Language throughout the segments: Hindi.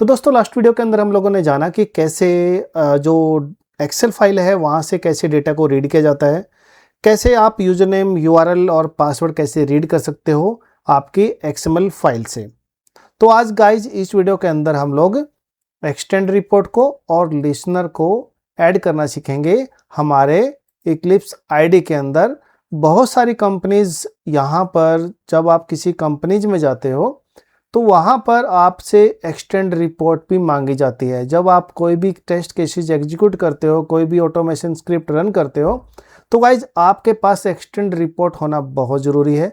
तो दोस्तों लास्ट वीडियो के अंदर हम लोगों ने जाना कि कैसे जो एक्सेल फाइल है वहाँ से कैसे डेटा को रीड किया जाता है, कैसे आप यूजर नेम, यूआरएल और पासवर्ड कैसे रीड कर सकते हो आपकी एक्सएमएल फाइल से। तो आज गाइज इस वीडियो के अंदर हम लोग एक्सटेंड रिपोर्ट को और लिसनर को ऐड करना सीखेंगे हमारे इक्लिप्स आईडी के अंदर। बहुत सारी कंपनीज यहाँ पर जब आप किसी कंपनीज में जाते हो तो वहाँ पर आपसे एक्सटेंड रिपोर्ट भी मांगी जाती है। जब आप कोई भी टेस्ट केसेस एग्जीक्यूट करते हो, कोई भी ऑटोमेशन स्क्रिप्ट रन करते हो, तो गाइज आपके पास एक्सटेंड रिपोर्ट होना बहुत ज़रूरी है।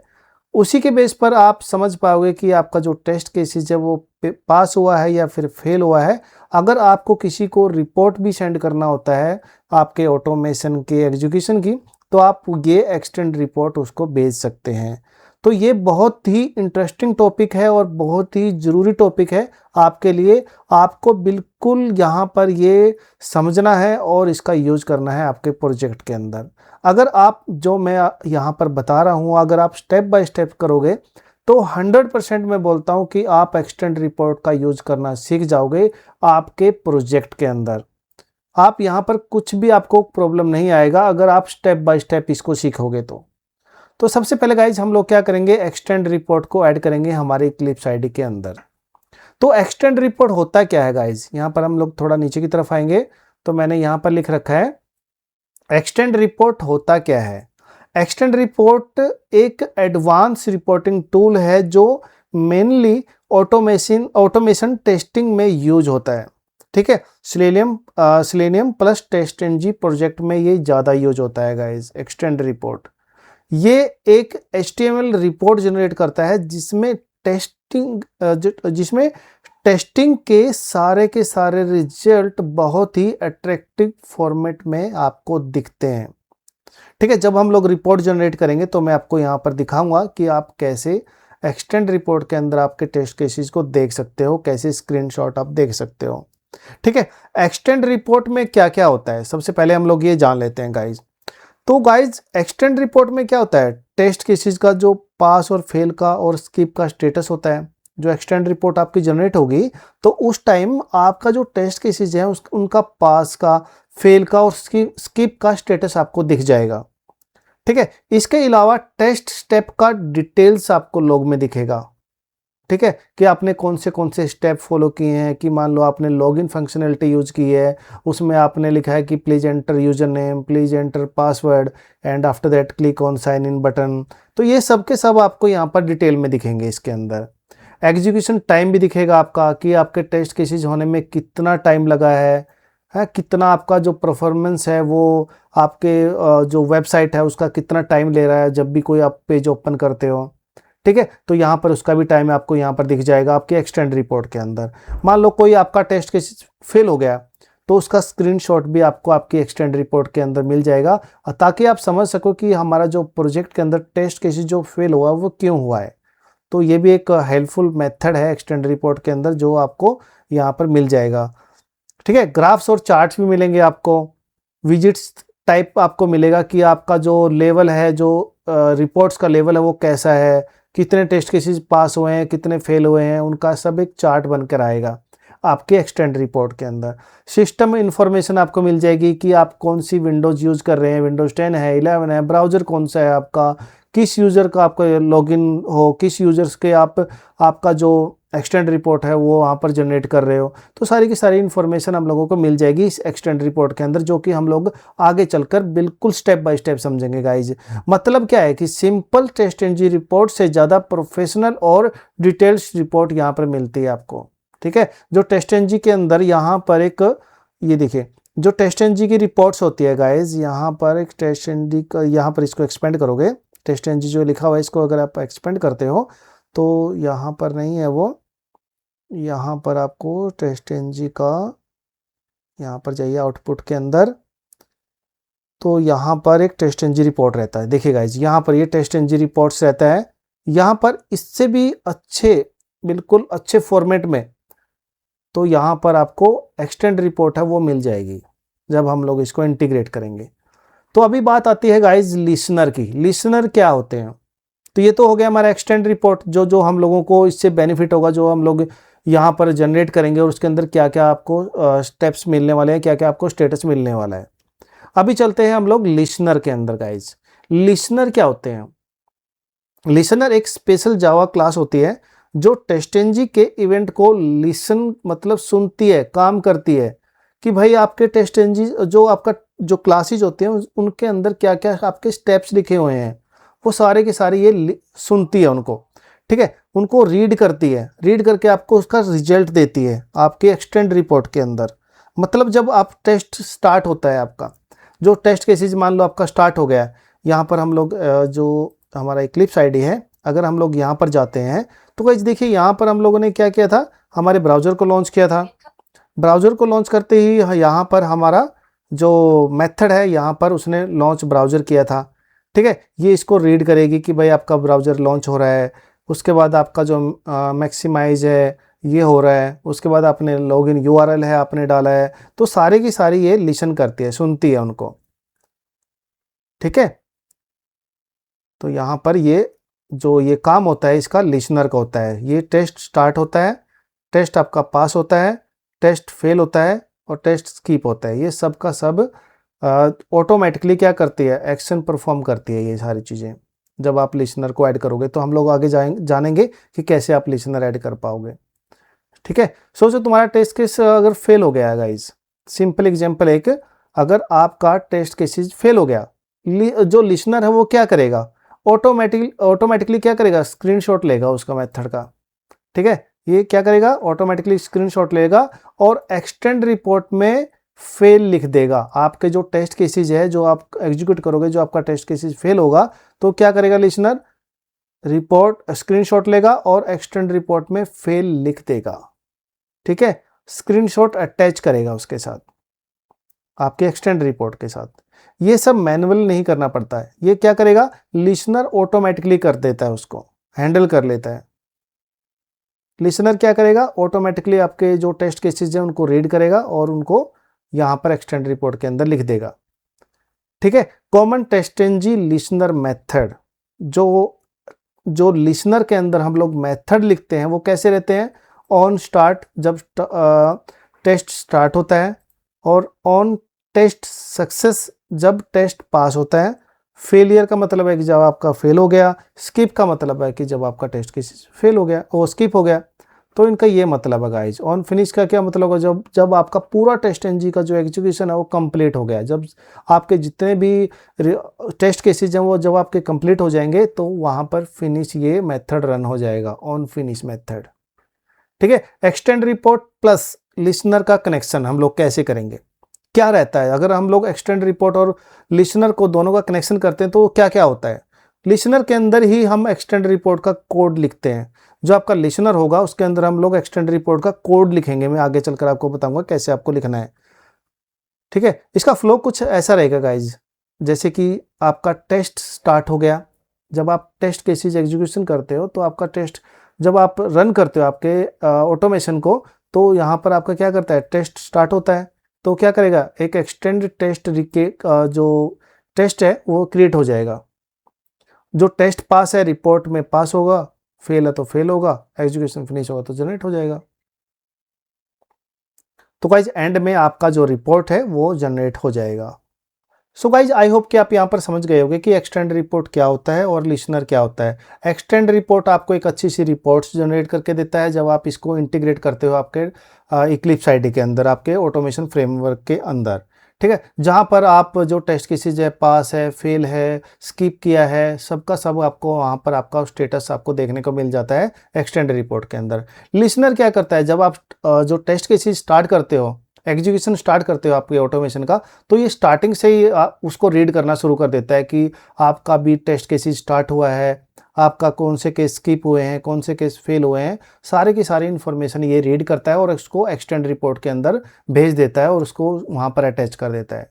उसी के बेस पर आप समझ पाओगे कि आपका जो टेस्ट केसेस है वो पास हुआ है या फिर फेल हुआ है। अगर आपको किसी को रिपोर्ट भी सेंड करना होता है आपके ऑटोमेशन के एग्जीक्यूशन की, तो आप ये एक्सटेंड रिपोर्ट उसको भेज सकते हैं। तो ये बहुत ही इंटरेस्टिंग टॉपिक है और बहुत ही ज़रूरी टॉपिक है आपके लिए। आपको बिल्कुल यहाँ पर ये समझना है और इसका यूज करना है आपके प्रोजेक्ट के अंदर। अगर आप जो मैं यहाँ पर बता रहा हूँ, अगर आप स्टेप बाय स्टेप करोगे तो 100% मैं बोलता हूँ कि आप एक्सटेंड रिपोर्ट का यूज करना सीख जाओगे आपके प्रोजेक्ट के अंदर। आप यहाँ पर कुछ भी आपको प्रॉब्लम नहीं आएगा अगर आप स्टेप बाय स्टेप इसको सीखोगे तो सबसे पहले गाइज हम लोग क्या करेंगे, एक्सटेंड रिपोर्ट को ऐड करेंगे हमारे इक्लिप्स आईडी के अंदर। तो एक्सटेंड रिपोर्ट होता क्या है गाइज, यहाँ पर हम लोग थोड़ा नीचे की तरफ आएंगे तो मैंने यहाँ पर लिख रखा है एक्सटेंड रिपोर्ट होता क्या है। एक्सटेंड रिपोर्ट एक एडवांस रिपोर्टिंग टूल है जो मेनली ऑटोमेशन टेस्टिंग में यूज होता है। ठीक है, सिलेनियम प्लस टेस्टएनजी प्रोजेक्ट में ये ज़्यादा यूज होता है गाइज एक्सटेंड रिपोर्ट। ये एक HTML रिपोर्ट जनरेट करता है जिसमें टेस्टिंग के सारे रिजल्ट बहुत ही अट्रैक्टिव फॉर्मेट में आपको दिखते हैं। ठीक है, जब हम लोग रिपोर्ट जनरेट करेंगे तो मैं आपको यहाँ पर दिखाऊंगा कि आप कैसे एक्सटेंड रिपोर्ट के अंदर आपके टेस्ट केसेस को देख सकते हो, कैसे स्क्रीनशॉट आप देख सकते हो। ठीक है, एक्सटेंड रिपोर्ट में क्या क्या होता है सबसे पहले हम लोग ये जान लेते हैं गाइज। तो गाइज एक्सटेंड रिपोर्ट में क्या होता है, टेस्ट केसेस का जो पास और फेल का और स्किप का स्टेटस होता है। जो एक्सटेंड रिपोर्ट आपकी जनरेट होगी तो उस टाइम आपका जो टेस्ट केसेस है उनका पास का, फेल का और स्किप का स्टेटस आपको दिख जाएगा। ठीक है, इसके अलावा टेस्ट स्टेप का डिटेल्स आपको लॉग में दिखेगा। ठीक है, कि आपने कौन से स्टेप फॉलो किए हैं। कि मान लो आपने लॉगिन फंक्शनलिटी यूज की है, उसमें आपने लिखा है कि please enter user name, please enter password and after that click on sign in button. तो ये सब के सब आपको यहाँ पर डिटेल में दिखेंगे। इसके अंदर एग्जीक्यूशन टाइम भी दिखेगा आपका कि आपके टेस्ट केसेस होने में कितना टाइम लगा है, कितना आपका जो परफॉर्मेंस है वो आपके जो वेबसाइट है उसका कितना टाइम ले रहा है जब भी कोई आप पेज ओपन करते हो। ठीक है, तो यहाँ पर उसका भी टाइम आपको यहाँ पर दिख जाएगा आपके एक्सटेंड रिपोर्ट के अंदर। मान लो कोई आपका टेस्ट केस फेल हो गया तो उसका स्क्रीनशॉट भी आपको आपकी एक्सटेंड रिपोर्ट के अंदर मिल जाएगा, ताकि आप समझ सको कि हमारा जो प्रोजेक्ट के अंदर टेस्ट केसेस जो फेल हुआ वो क्यों हुआ है। तो ये भी एक हेल्पफुल मेथड है एक्सटेंड रिपोर्ट के अंदर जो आपको यहाँ पर मिल जाएगा। ठीक है, ग्राफ्स और चार्ट्स भी मिलेंगे आपको, विजिट्स टाइप आपको मिलेगा कि आपका जो लेवल है, जो रिपोर्ट्स का लेवल है वो कैसा है, कितने टेस्ट केसेस पास हुए हैं, कितने फेल हुए हैं, उनका सब एक चार्ट बनकर आएगा आपके एक्सटेंड रिपोर्ट के अंदर। सिस्टम इन्फॉर्मेशन आपको मिल जाएगी कि आप कौन सी विंडोज़ यूज़ कर रहे हैं, विंडोज़ 10 है, 11 है, ब्राउज़र कौन सा है आपका, किस यूज़र का आपका लॉगिन हो, किस यूज़र्स के आपका जो एक्सटेंड रिपोर्ट है वो वहाँ पर जनरेट कर रहे हो। तो सारी की सारी इन्फॉर्मेशन हम लोगों को मिल जाएगी इस एक्सटेंड रिपोर्ट के अंदर, जो कि हम लोग आगे चलकर बिल्कुल स्टेप बाय स्टेप समझेंगे गाइज। मतलब क्या है कि सिंपल टेस्टएनजी रिपोर्ट से ज़्यादा प्रोफेशनल और डिटेल्स रिपोर्ट यहाँ पर मिलती है आपको। ठीक है, जो टेस्टएनजी के अंदर यहाँ पर एक ये देखिए जो टेस्टएनजी की रिपोर्ट्स होती है गाइज, यहाँ पर एक टेस्टएनजी का, यहाँ पर इसको एक्सपेंड करोगे, टेस्टएनजी जो लिखा हुआ है इसको अगर आप एक्सपेंड करते हो तो यहाँ पर नहीं है वो, यहाँ पर आपको टेस्टएनजी का, यहाँ पर जाइए आउटपुट के अंदर, तो यहाँ पर एक टेस्टएनजी रिपोर्ट रहता है। देखिए गाइज यहाँ पर ये टेस्टएनजी रिपोर्ट्स रहता है। यहाँ पर इससे भी अच्छे, बिल्कुल अच्छे फॉर्मेट में तो यहाँ पर आपको एक्सटेंड रिपोर्ट है वो मिल जाएगी जब हम लोग इसको इंटीग्रेट करेंगे। तो अभी बात आती है गाइज लिसनर की। लिसनर क्या होते हैं, तो ये तो हो गया हमारा एक्सटेंड रिपोर्ट जो हम लोगों को इससे बेनिफिट होगा, जो हम लोग यहाँ पर जनरेट करेंगे और उसके अंदर क्या क्या आपको स्टेप्स मिलने वाले हैं, क्या क्या आपको स्टेटस मिलने वाला है। अभी चलते हैं हम लोग लिसनर के अंदर गाइज। लिसनर क्या होते हैं? लिसनर एक स्पेशल जावा क्लास होती है जो टेस्टएनजी के इवेंट को लिसन मतलब सुनती है, काम करती है कि भाई आपके टेस्टएनजी जो आपका जो क्लासेज होते हैं उनके अंदर क्या क्या आपके स्टेप्स लिखे हुए हैं, वो सारे के सारे ये सुनती है उनको, ठीक है, उनको रीड करती है, रीड करके आपको उसका रिजल्ट देती है आपके एक्सटेंड रिपोर्ट के अंदर। मतलब जब आप टेस्ट स्टार्ट होता है आपका, जो टेस्ट केसेज मान लो आपका स्टार्ट हो गया है, यहाँ पर हम लोग जो हमारा इक्लिप्स आईडी है, अगर हम लोग यहाँ पर जाते हैं तो गाइस देखिए यहाँ पर हम लोगों ने क्या किया था, हमारे ब्राउज़र को लॉन्च किया था। ब्राउज़र को लॉन्च करते ही यहाँ पर हमारा जो मेथड है यहाँ पर उसने लॉन्च ब्राउज़र किया था, ठीक है। ये इसको रीड करेगी कि भाई आपका ब्राउज़र लॉन्च हो रहा है, उसके बाद आपका जो मैक्सिमाइज है ये हो रहा है, उसके बाद आपने लॉगिन यूआरएल है आपने डाला है, तो सारे की सारी ये लिसन करती है, सुनती है उनको, ठीक है। तो यहाँ पर ये जो ये काम होता है इसका लिसनर का होता है। ये टेस्ट स्टार्ट होता है, टेस्ट आपका पास होता है, टेस्ट फेल होता है और टेस्ट स्किप होता है। ये सब का सब ऑटोमेटिकली क्या करती है, एक्शन परफॉर्म करती है ये सारी चीज़ें। जब आप लिसनर को ऐड करोगे तो हम लोग आगे जानेंगे कि कैसे आप लिसनर ऐड कर पाओगे, ठीक है। सोचो तुम्हारा टेस्ट केस अगर फेल हो गया गाइज, सिंपल एग्जांपल एक, अगर आपका टेस्ट केसेस फेल हो गया, जो लिसनर है वो क्या करेगा, ऑटोमेटिकली क्या करेगा, स्क्रीनशॉट लेगा उसका मेथड का, ठीक है। ये क्या करेगा, ऑटोमेटिकली स्क्रीनशॉट लेगा और एक्सटेंड रिपोर्ट में फेल लिख देगा। आपके जो टेस्ट केसेस है जो आप एग्जीक्यूट करोगे, जो आपका टेस्ट केसेस फेल होगा, तो क्या करेगा लिसनर, रिपोर्ट स्क्रीनशॉट लेगा और एक्सटेंड रिपोर्ट में फेल लिख देगा, ठीक है। स्क्रीनशॉट अटैच करेगा उसके साथ, आपके एक्सटेंड रिपोर्ट के साथ। ये सब मैनुअल नहीं करना पड़ता है, ये क्या करेगा, लिसनर ऑटोमेटिकली कर देता है, उसको हैंडल कर लेता है। लिसनर क्या करेगा, ऑटोमेटिकली आपके जो टेस्ट केसेस हैं उनको रीड करेगा और उनको यहाँ पर एक्सटेंड रिपोर्ट के अंदर लिख देगा, ठीक है। कॉमन टेस्टएनजी लिसनर मेथड, जो लिसनर के अंदर हम लोग मेथड लिखते हैं वो कैसे रहते हैं, ऑन स्टार्ट जब टेस्ट स्टार्ट होता है, और ऑन टेस्ट सक्सेस जब टेस्ट पास होता है, फेलियर का मतलब है कि जब आपका फेल हो गया, स्किप का मतलब है कि जब आपका टेस्ट केस फेल हो गया वो स्किप हो गया। तो इनका ये मतलब है गाइज। ऑन फिनिश का क्या मतलब है, जब आपका पूरा टेस्ट एनजी का जो एग्जीक्यूशन है वो कंप्लीट हो गया, जब आपके जितने भी टेस्ट केसेज हैं वो जब आपके कंप्लीट हो जाएंगे तो वहाँ पर फिनिश ये मेथड रन हो जाएगा, ऑन फिनिश मेथड, ठीक है। एक्सटेंड रिपोर्ट प्लस लिसनर का कनेक्शन हम लोग कैसे करेंगे, क्या रहता है, अगर हम लोग एक्सटेंड रिपोर्ट और लिसनर को दोनों का कनेक्शन करते हैं तो क्या क्या होता है। लिसनर के अंदर ही हम एक्सटेंड रिपोर्ट का कोड लिखते हैं, जो आपका लिसनर होगा उसके अंदर हम लोग एक्सटेंड रिपोर्ट का कोड लिखेंगे। मैं आगे चलकर आपको बताऊंगा कैसे आपको लिखना है, ठीक है। इसका फ्लो कुछ ऐसा रहेगा गाइज, जैसे कि आपका टेस्ट स्टार्ट हो गया, जब आप टेस्ट केसेज एग्जीक्यूशन करते हो तो आपका टेस्ट जब आप रन करते हो आपके ऑटोमेशन को, तो यहाँ पर आपका क्या करता है, टेस्ट स्टार्ट होता है तो क्या करेगा, एक एक्सटेंड टेस्ट जो टेस्ट है वो क्रिएट हो जाएगा। जो टेस्ट पास है रिपोर्ट में पास होगा, फेल है तो फेल होगा, एग्जीक्यूशन फिनिश होगा तो जनरेट हो जाएगा। तो गाइज एंड में आपका जो रिपोर्ट है वो जनरेट हो जाएगा। सो गाइज आई होप कि आप यहाँ पर समझ गए होंगे कि एक्सटेंड रिपोर्ट क्या होता है और लिसनर क्या होता है। एक्सटेंड रिपोर्ट आपको एक अच्छी सी रिपोर्ट्स जनरेट करके देता है जब आप इसको इंटीग्रेट करते हो आपके इक्लिप्स आईडी के अंदर, आपके ऑटोमेशन फ्रेमवर्क के अंदर, ठीक है। जहाँ पर आप जो टेस्ट केसेज है, पास है, फेल है, स्किप किया है, सबका सब आपको वहाँ पर आपका स्टेटस आपको देखने को मिल जाता है एक्सटेंड रिपोर्ट के अंदर। लिसनर क्या करता है, जब आप जो टेस्ट केसेज स्टार्ट करते हो, एग्जीक्यूशन स्टार्ट करते हो आपके ऑटोमेशन का, तो ये स्टार्टिंग से ही उसको रीड करना शुरू कर देता है कि आपका भी टेस्ट केसेस स्टार्ट हुआ है, आपका कौन से केस स्किप हुए हैं, कौन से केस फेल हुए हैं, सारे की सारी इन्फॉर्मेशन ये रीड करता है और उसको एक्सटेंड रिपोर्ट के अंदर भेज देता है और उसको वहाँ पर अटैच कर देता है।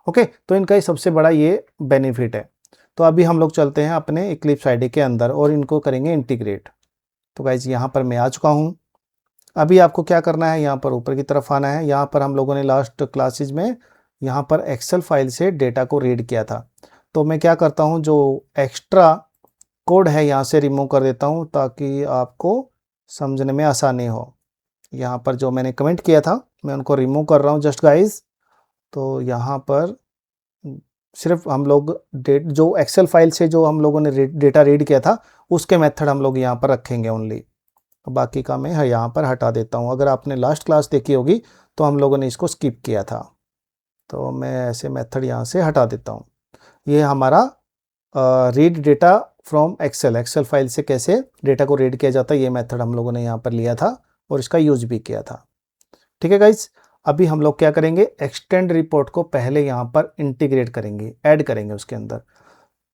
ओके, तो इनका ही सबसे बड़ा ये बेनिफिट है। तो अभी हम लोग चलते हैं अपने इक्लिप्स आईडी के अंदर और इनको करेंगे इंटीग्रेट। तो गाइज यहाँ पर मैं आ चुका हूँ। अभी आपको क्या करना है, यहाँ पर ऊपर की तरफ आना है। यहाँ पर हम लोगों ने लास्ट क्लासेज में यहाँ पर एक्सेल फाइल से डेटा को रीड किया था, तो मैं क्या करता हूँ, जो एक्स्ट्रा कोड है यहाँ से रिमूव कर देता हूँ ताकि आपको समझने में आसानी हो। यहाँ पर जो मैंने कमेंट किया था मैं उनको रिमूव कर रहा हूँ जस्ट गाइज। तो यहाँ पर सिर्फ हम लोग जो एक्सेल फाइल से जो हम लोगों ने डेटा रीड किया था उसके मेथड हम लोग यहाँ पर रखेंगे ओनली। बाकी का मैं यहाँ पर हटा देता हूँ। अगर आपने लास्ट क्लास देखी होगी तो हम लोगों ने इसको स्किप किया था, तो मैं ऐसे मेथड यहाँ से हटा देता हूँ। ये हमारा read data from Excel file से कैसे डेटा को रीड किया जाता है ये मेथड हम लोगों ने यहाँ पर लिया था और इसका यूज भी किया था। ठीक है गाइज, अभी हम लोग क्या करेंगे, एक्सटेंड रिपोर्ट को पहले यहाँ पर इंटीग्रेट करेंगे, ऐड करेंगे उसके अंदर।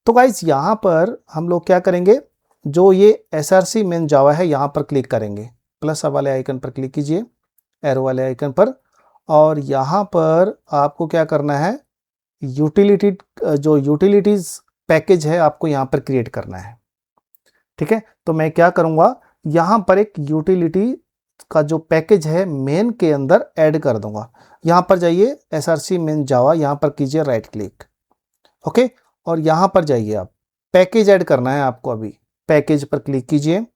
तो गाइज यहाँ पर हम लोग क्या करेंगे, जो ये src मेन जावा है यहाँ पर क्लिक करेंगे, प्लस वाले आइकन पर क्लिक कीजिए, एरो वाले आइकन पर, और यहाँ पर आपको क्या करना है, जो यूटिलिटीज पैकेज है आपको यहाँ पर क्रिएट करना है। ठीक है, तो मैं क्या करूँगा, यहाँ पर एक यूटिलिटी का जो पैकेज है मेन के अंदर ऐड कर दूंगा। यहाँ पर जाइए src मेन जावा, यहाँ पर कीजिए राइट क्लिक, ओके, और यहाँ पर जाइए आप पैकेज ऐड करना है आपको। अभी पैकेज पर क्लिक कीजिए।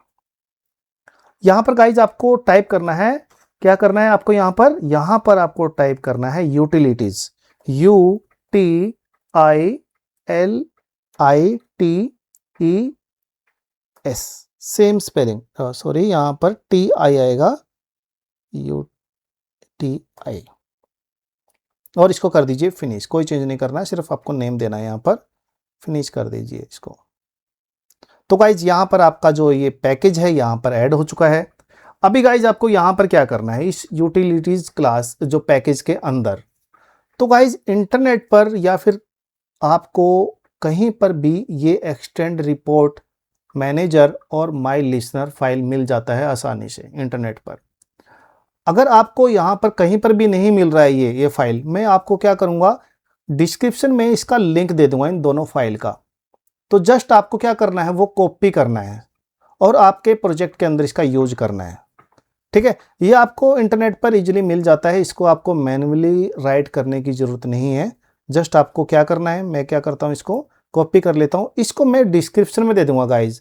यहाँ पर गाइज आपको टाइप करना है, क्या करना है आपको, यहाँ पर आपको टाइप करना है utilities, UTILITES, same spelling, sorry यहाँ पर TI आएगा, UTI, और इसको कर दीजिए फिनिश। कोई चेंज नहीं करना है, सिर्फ आपको नेम देना है, यहाँ पर फिनिश कर दीजिए इसको। तो गाइज यहाँ पर आपका जो ये पैकेज है यहाँ पर ऐड हो चुका है। अभी गाइज आपको यहाँ पर क्या करना है, इस यूटिलिटीज क्लास जो पैकेज के अंदर, तो गाइज इंटरनेट पर या फिर आपको कहीं पर भी ये एक्सटेंड रिपोर्ट मैनेजर और माई लिसनर फाइल मिल जाता है आसानी से इंटरनेट पर। अगर आपको यहाँ पर कहीं पर भी नहीं मिल रहा है ये फाइल, मैं आपको क्या करूँगा, डिस्क्रिप्शन में इसका लिंक दे दूंगा इन दोनों फाइल का। तो जस्ट आपको क्या करना है, वो कॉपी करना है और आपके प्रोजेक्ट के अंदर इसका यूज करना है। ठीक है, ये आपको इंटरनेट पर इजीली मिल जाता है, इसको आपको मैन्युअली राइट करने की ज़रूरत नहीं है। जस्ट आपको क्या करना है, मैं क्या करता हूँ, इसको कॉपी कर लेता हूँ, इसको मैं डिस्क्रिप्शन में दे दूंगा गाइज,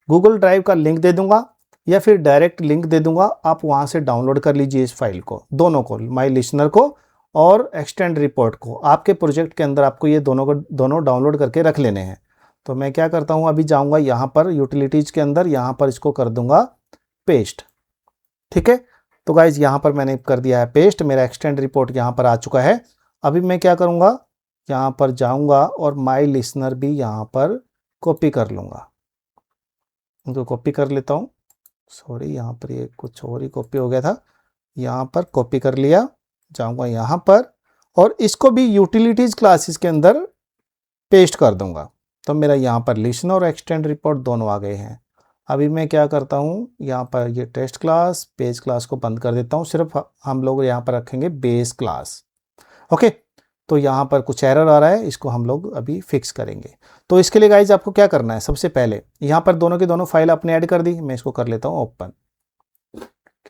गूगल ड्राइव का लिंक दे दूंगा या फिर डायरेक्ट लिंक दे दूंगा, आप वहाँ से डाउनलोड कर लीजिए इस फाइल को, दोनों को, माई लिसनर को और एक्सटेंड रिपोर्ट को। आपके प्रोजेक्ट के अंदर आपको ये दोनों डाउनलोड करके रख लेने हैं। तो मैं क्या करता हूँ, अभी जाऊँगा यहाँ पर यूटिलिटीज़ के अंदर, यहाँ पर इसको कर दूंगा पेस्ट। ठीक है, तो गाइज यहाँ पर मैंने कर दिया है पेस्ट, मेरा एक्सटेंड रिपोर्ट यहाँ पर आ चुका है। अभी मैं क्या करूँगा, यहाँ पर जाऊँगा और माई लिसनर भी यहाँ पर कॉपी कर लूँगा, उनको कॉपी कर लेता हूँ, सॉरी यहाँ पर ये कुछ और ही कॉपी हो गया था, यहाँ पर कॉपी कर लिया, जाऊँगा यहाँ पर और इसको भी यूटिलिटीज़ क्लासेस के अंदर पेस्ट कर दूँगा। तो मेरा यहाँ पर लिसनर और एक्सटेंड रिपोर्ट दोनों आ गए हैं। अभी मैं क्या करता हूँ, यहाँ पर ये टेस्ट क्लास बेस क्लास को बंद कर देता हूँ, सिर्फ हम लोग यहाँ पर रखेंगे बेस क्लास। ओके, तो यहाँ पर कुछ एरर आ रहा है, इसको हम लोग अभी फिक्स करेंगे। तो इसके लिए गाइज आपको क्या करना है, सबसे पहले यहाँ पर दोनों की दोनों फाइल आपने ऐड कर दी, मैं इसको कर लेता हूँ ओपन।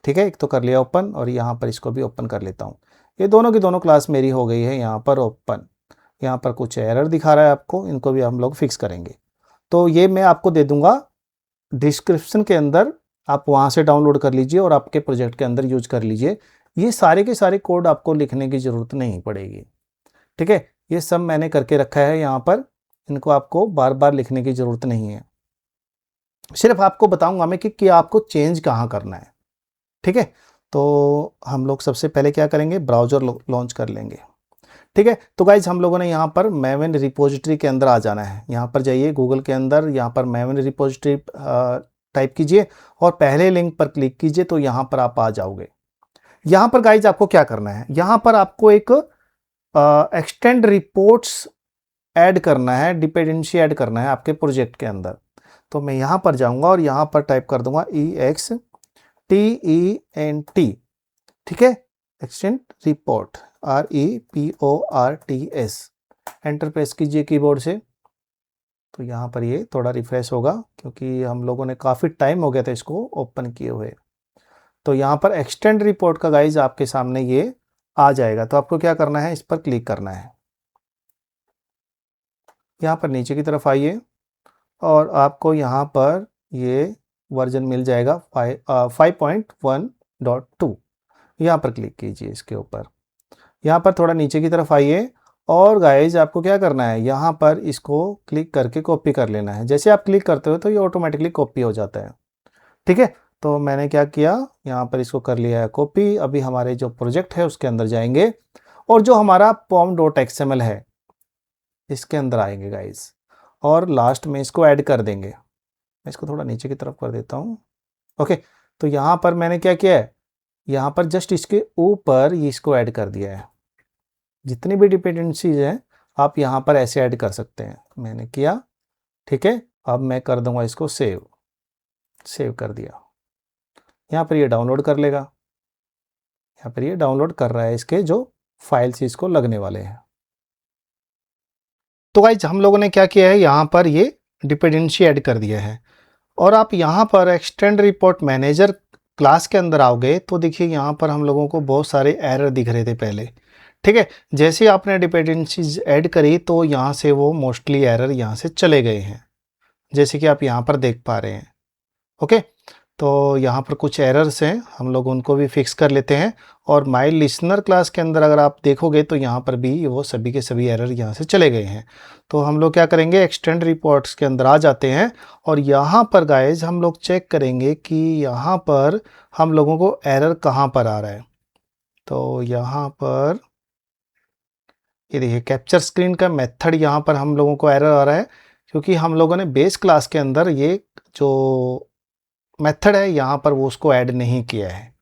ठीक है, एक तो कर लिया ओपन और यहाँ पर इसको भी ओपन कर लेता हूँ। ये दोनों की दोनों क्लास मेरी हो गई है यहाँ पर ओपन। यहाँ पर कुछ एरर दिखा रहा है आपको, इनको भी हम लोग फिक्स करेंगे। तो ये मैं आपको दे दूंगा डिस्क्रिप्शन के अंदर, आप वहाँ से डाउनलोड कर लीजिए और आपके प्रोजेक्ट के अंदर यूज कर लीजिए। ये सारे के सारे कोड आपको लिखने की ज़रूरत नहीं पड़ेगी। ठीक है, ये सब मैंने करके रखा है यहाँ पर, इनको आपको बार बार लिखने की ज़रूरत नहीं है, सिर्फ आपको बताऊंगा मैं कि आपको चेंज कहाँ करना है। ठीक है, तो हम लोग सबसे पहले क्या करेंगे, ब्राउज़र लॉन्च कर लेंगे। ठीक है, तो गाइज हम लोगों ने यहाँ पर मैवन रिपोजिटरी के अंदर आ जाना है। यहाँ पर जाइए गूगल के अंदर, यहाँ पर मैवन रिपोजिटरी टाइप कीजिए और पहले लिंक पर क्लिक कीजिए, तो यहाँ पर आप आ जाओगे। यहाँ पर गाइज आपको क्या करना है, यहाँ पर आपको एक एक्सटेंड रिपोर्ट्स ऐड करना है, डिपेंडेंसी ऐड करना है आपके प्रोजेक्ट के अंदर। तो मैं यहाँ पर जाऊँगा और यहाँ पर टाइप कर दूंगा EXTENT। ठीक है, extend report REPORTS, enter press कीजिए कीबोर्ड से। तो यहाँ पर ये थोड़ा रिफ्रेश होगा क्योंकि हम लोगों ने काफ़ी टाइम हो गया था इसको ओपन किए हुए। तो यहाँ पर एक्सटेंड रिपोर्ट का गाइज आपके सामने ये आ जाएगा। तो आपको क्या करना है, इस पर क्लिक करना है, यहाँ पर नीचे की तरफ आइए और आपको यहाँ पर ये वर्जन मिल जाएगा 5.1 .2 यहाँ पर क्लिक कीजिए इसके ऊपर। यहाँ पर थोड़ा नीचे की तरफ आइए और गाइज आपको क्या करना है, यहाँ पर इसको क्लिक करके कॉपी कर लेना है। जैसे आप क्लिक करते हो तो ये ऑटोमेटिकली कॉपी हो जाता है। ठीक है, तो मैंने क्या किया, यहाँ पर इसको कर लिया है कॉपी। अभी हमारे जो प्रोजेक्ट है उसके अंदर जाएंगे और जो हमारा pom.xml है इसके अंदर आएंगे गाइज, और लास्ट में इसको ऐड कर देंगे। मैं इसको थोड़ा नीचे की तरफ कर देता हूँ। ओके, तो यहाँ पर मैंने क्या किया है, यहाँ पर जस्ट इसके ऊपर इसको ऐड कर दिया है। जितनी भी डिपेंडेंसीज हैं आप यहाँ पर ऐसे ऐड कर सकते हैं, मैंने किया। ठीक है, अब मैं कर दूंगा इसको सेव कर दिया। यहाँ पर ये डाउनलोड कर लेगा, यहाँ पर ये डाउनलोड कर रहा है इसके जो फाइल्स इसको लगने वाले हैं। तो गाइज हम लोगों ने क्या किया है, यहाँ पर ये डिपेंडेंसी ऐड कर दिया है। और आप यहाँ पर एक्सटेंड रिपोर्ट मैनेजर क्लास के अंदर आओगे तो देखिए यहाँ पर हम लोगों को बहुत सारे एरर दिख रहे थे पहले। ठीक है, जैसे आपने डिपेंडेंसीज ऐड करी तो यहाँ से वो मोस्टली एरर यहाँ से चले गए हैं, जैसे कि आप यहाँ पर देख पा रहे हैं। ओके, तो यहाँ पर कुछ एरर्स हैं, हम लोग उनको भी फिक्स कर लेते हैं। और माय लिसनर क्लास के अंदर अगर आप देखोगे तो यहाँ पर भी वो सभी के सभी एरर यहाँ से चले गए हैं। तो हम लोग क्या करेंगे, एक्सटेंड रिपोर्ट्स के अंदर आ जाते हैं और यहाँ पर गाइज हम लोग चेक करेंगे कि यहाँ पर हम लोगों को एरर कहाँ पर आ रहा है। तो यहाँ पर ये देखिए कैप्चर स्क्रीन का मेथड, यहाँ पर हम लोगों को एरर आ रहा है क्योंकि हम लोगों ने बेस क्लास के अंदर ये जो मेथड है यहाँ पर वो उसको ऐड नहीं किया है।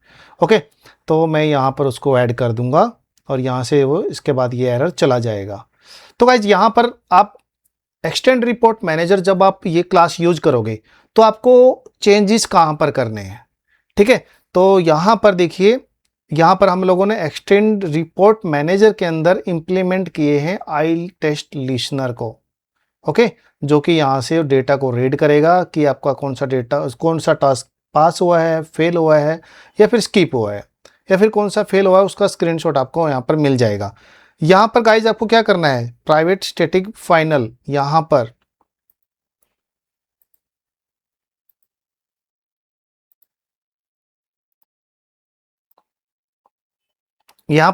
ओके, तो मैं यहाँ पर उसको ऐड कर दूंगा और यहाँ से वो इसके बाद ये एरर चला जाएगा। तो गाइज यहाँ पर आप एक्सटेंड रिपोर्ट मैनेजर जब आप ये क्लास यूज करोगे तो आपको चेंजेस कहाँ पर करने हैं। ठीक है, तो यहाँ पर देखिए, यहाँ पर हम लोगों ने एक्सटेंड रिपोर्ट मैनेजर के अंदर इंप्लीमेंट किए हैं आई टेस्ट लिसनर को। ओके, जो कि यहाँ से डेटा को रीड करेगा कि आपका कौन सा टास्क पास हुआ है, फेल हुआ है या फिर स्किप हुआ है, या फिर कौन सा फेल हुआ है उसका स्क्रीनशॉट आपको यहाँ पर मिल जाएगा। यहाँ पर गाइज आपको क्या करना है, प्राइवेट स्टैटिक फाइनल, यहाँ पर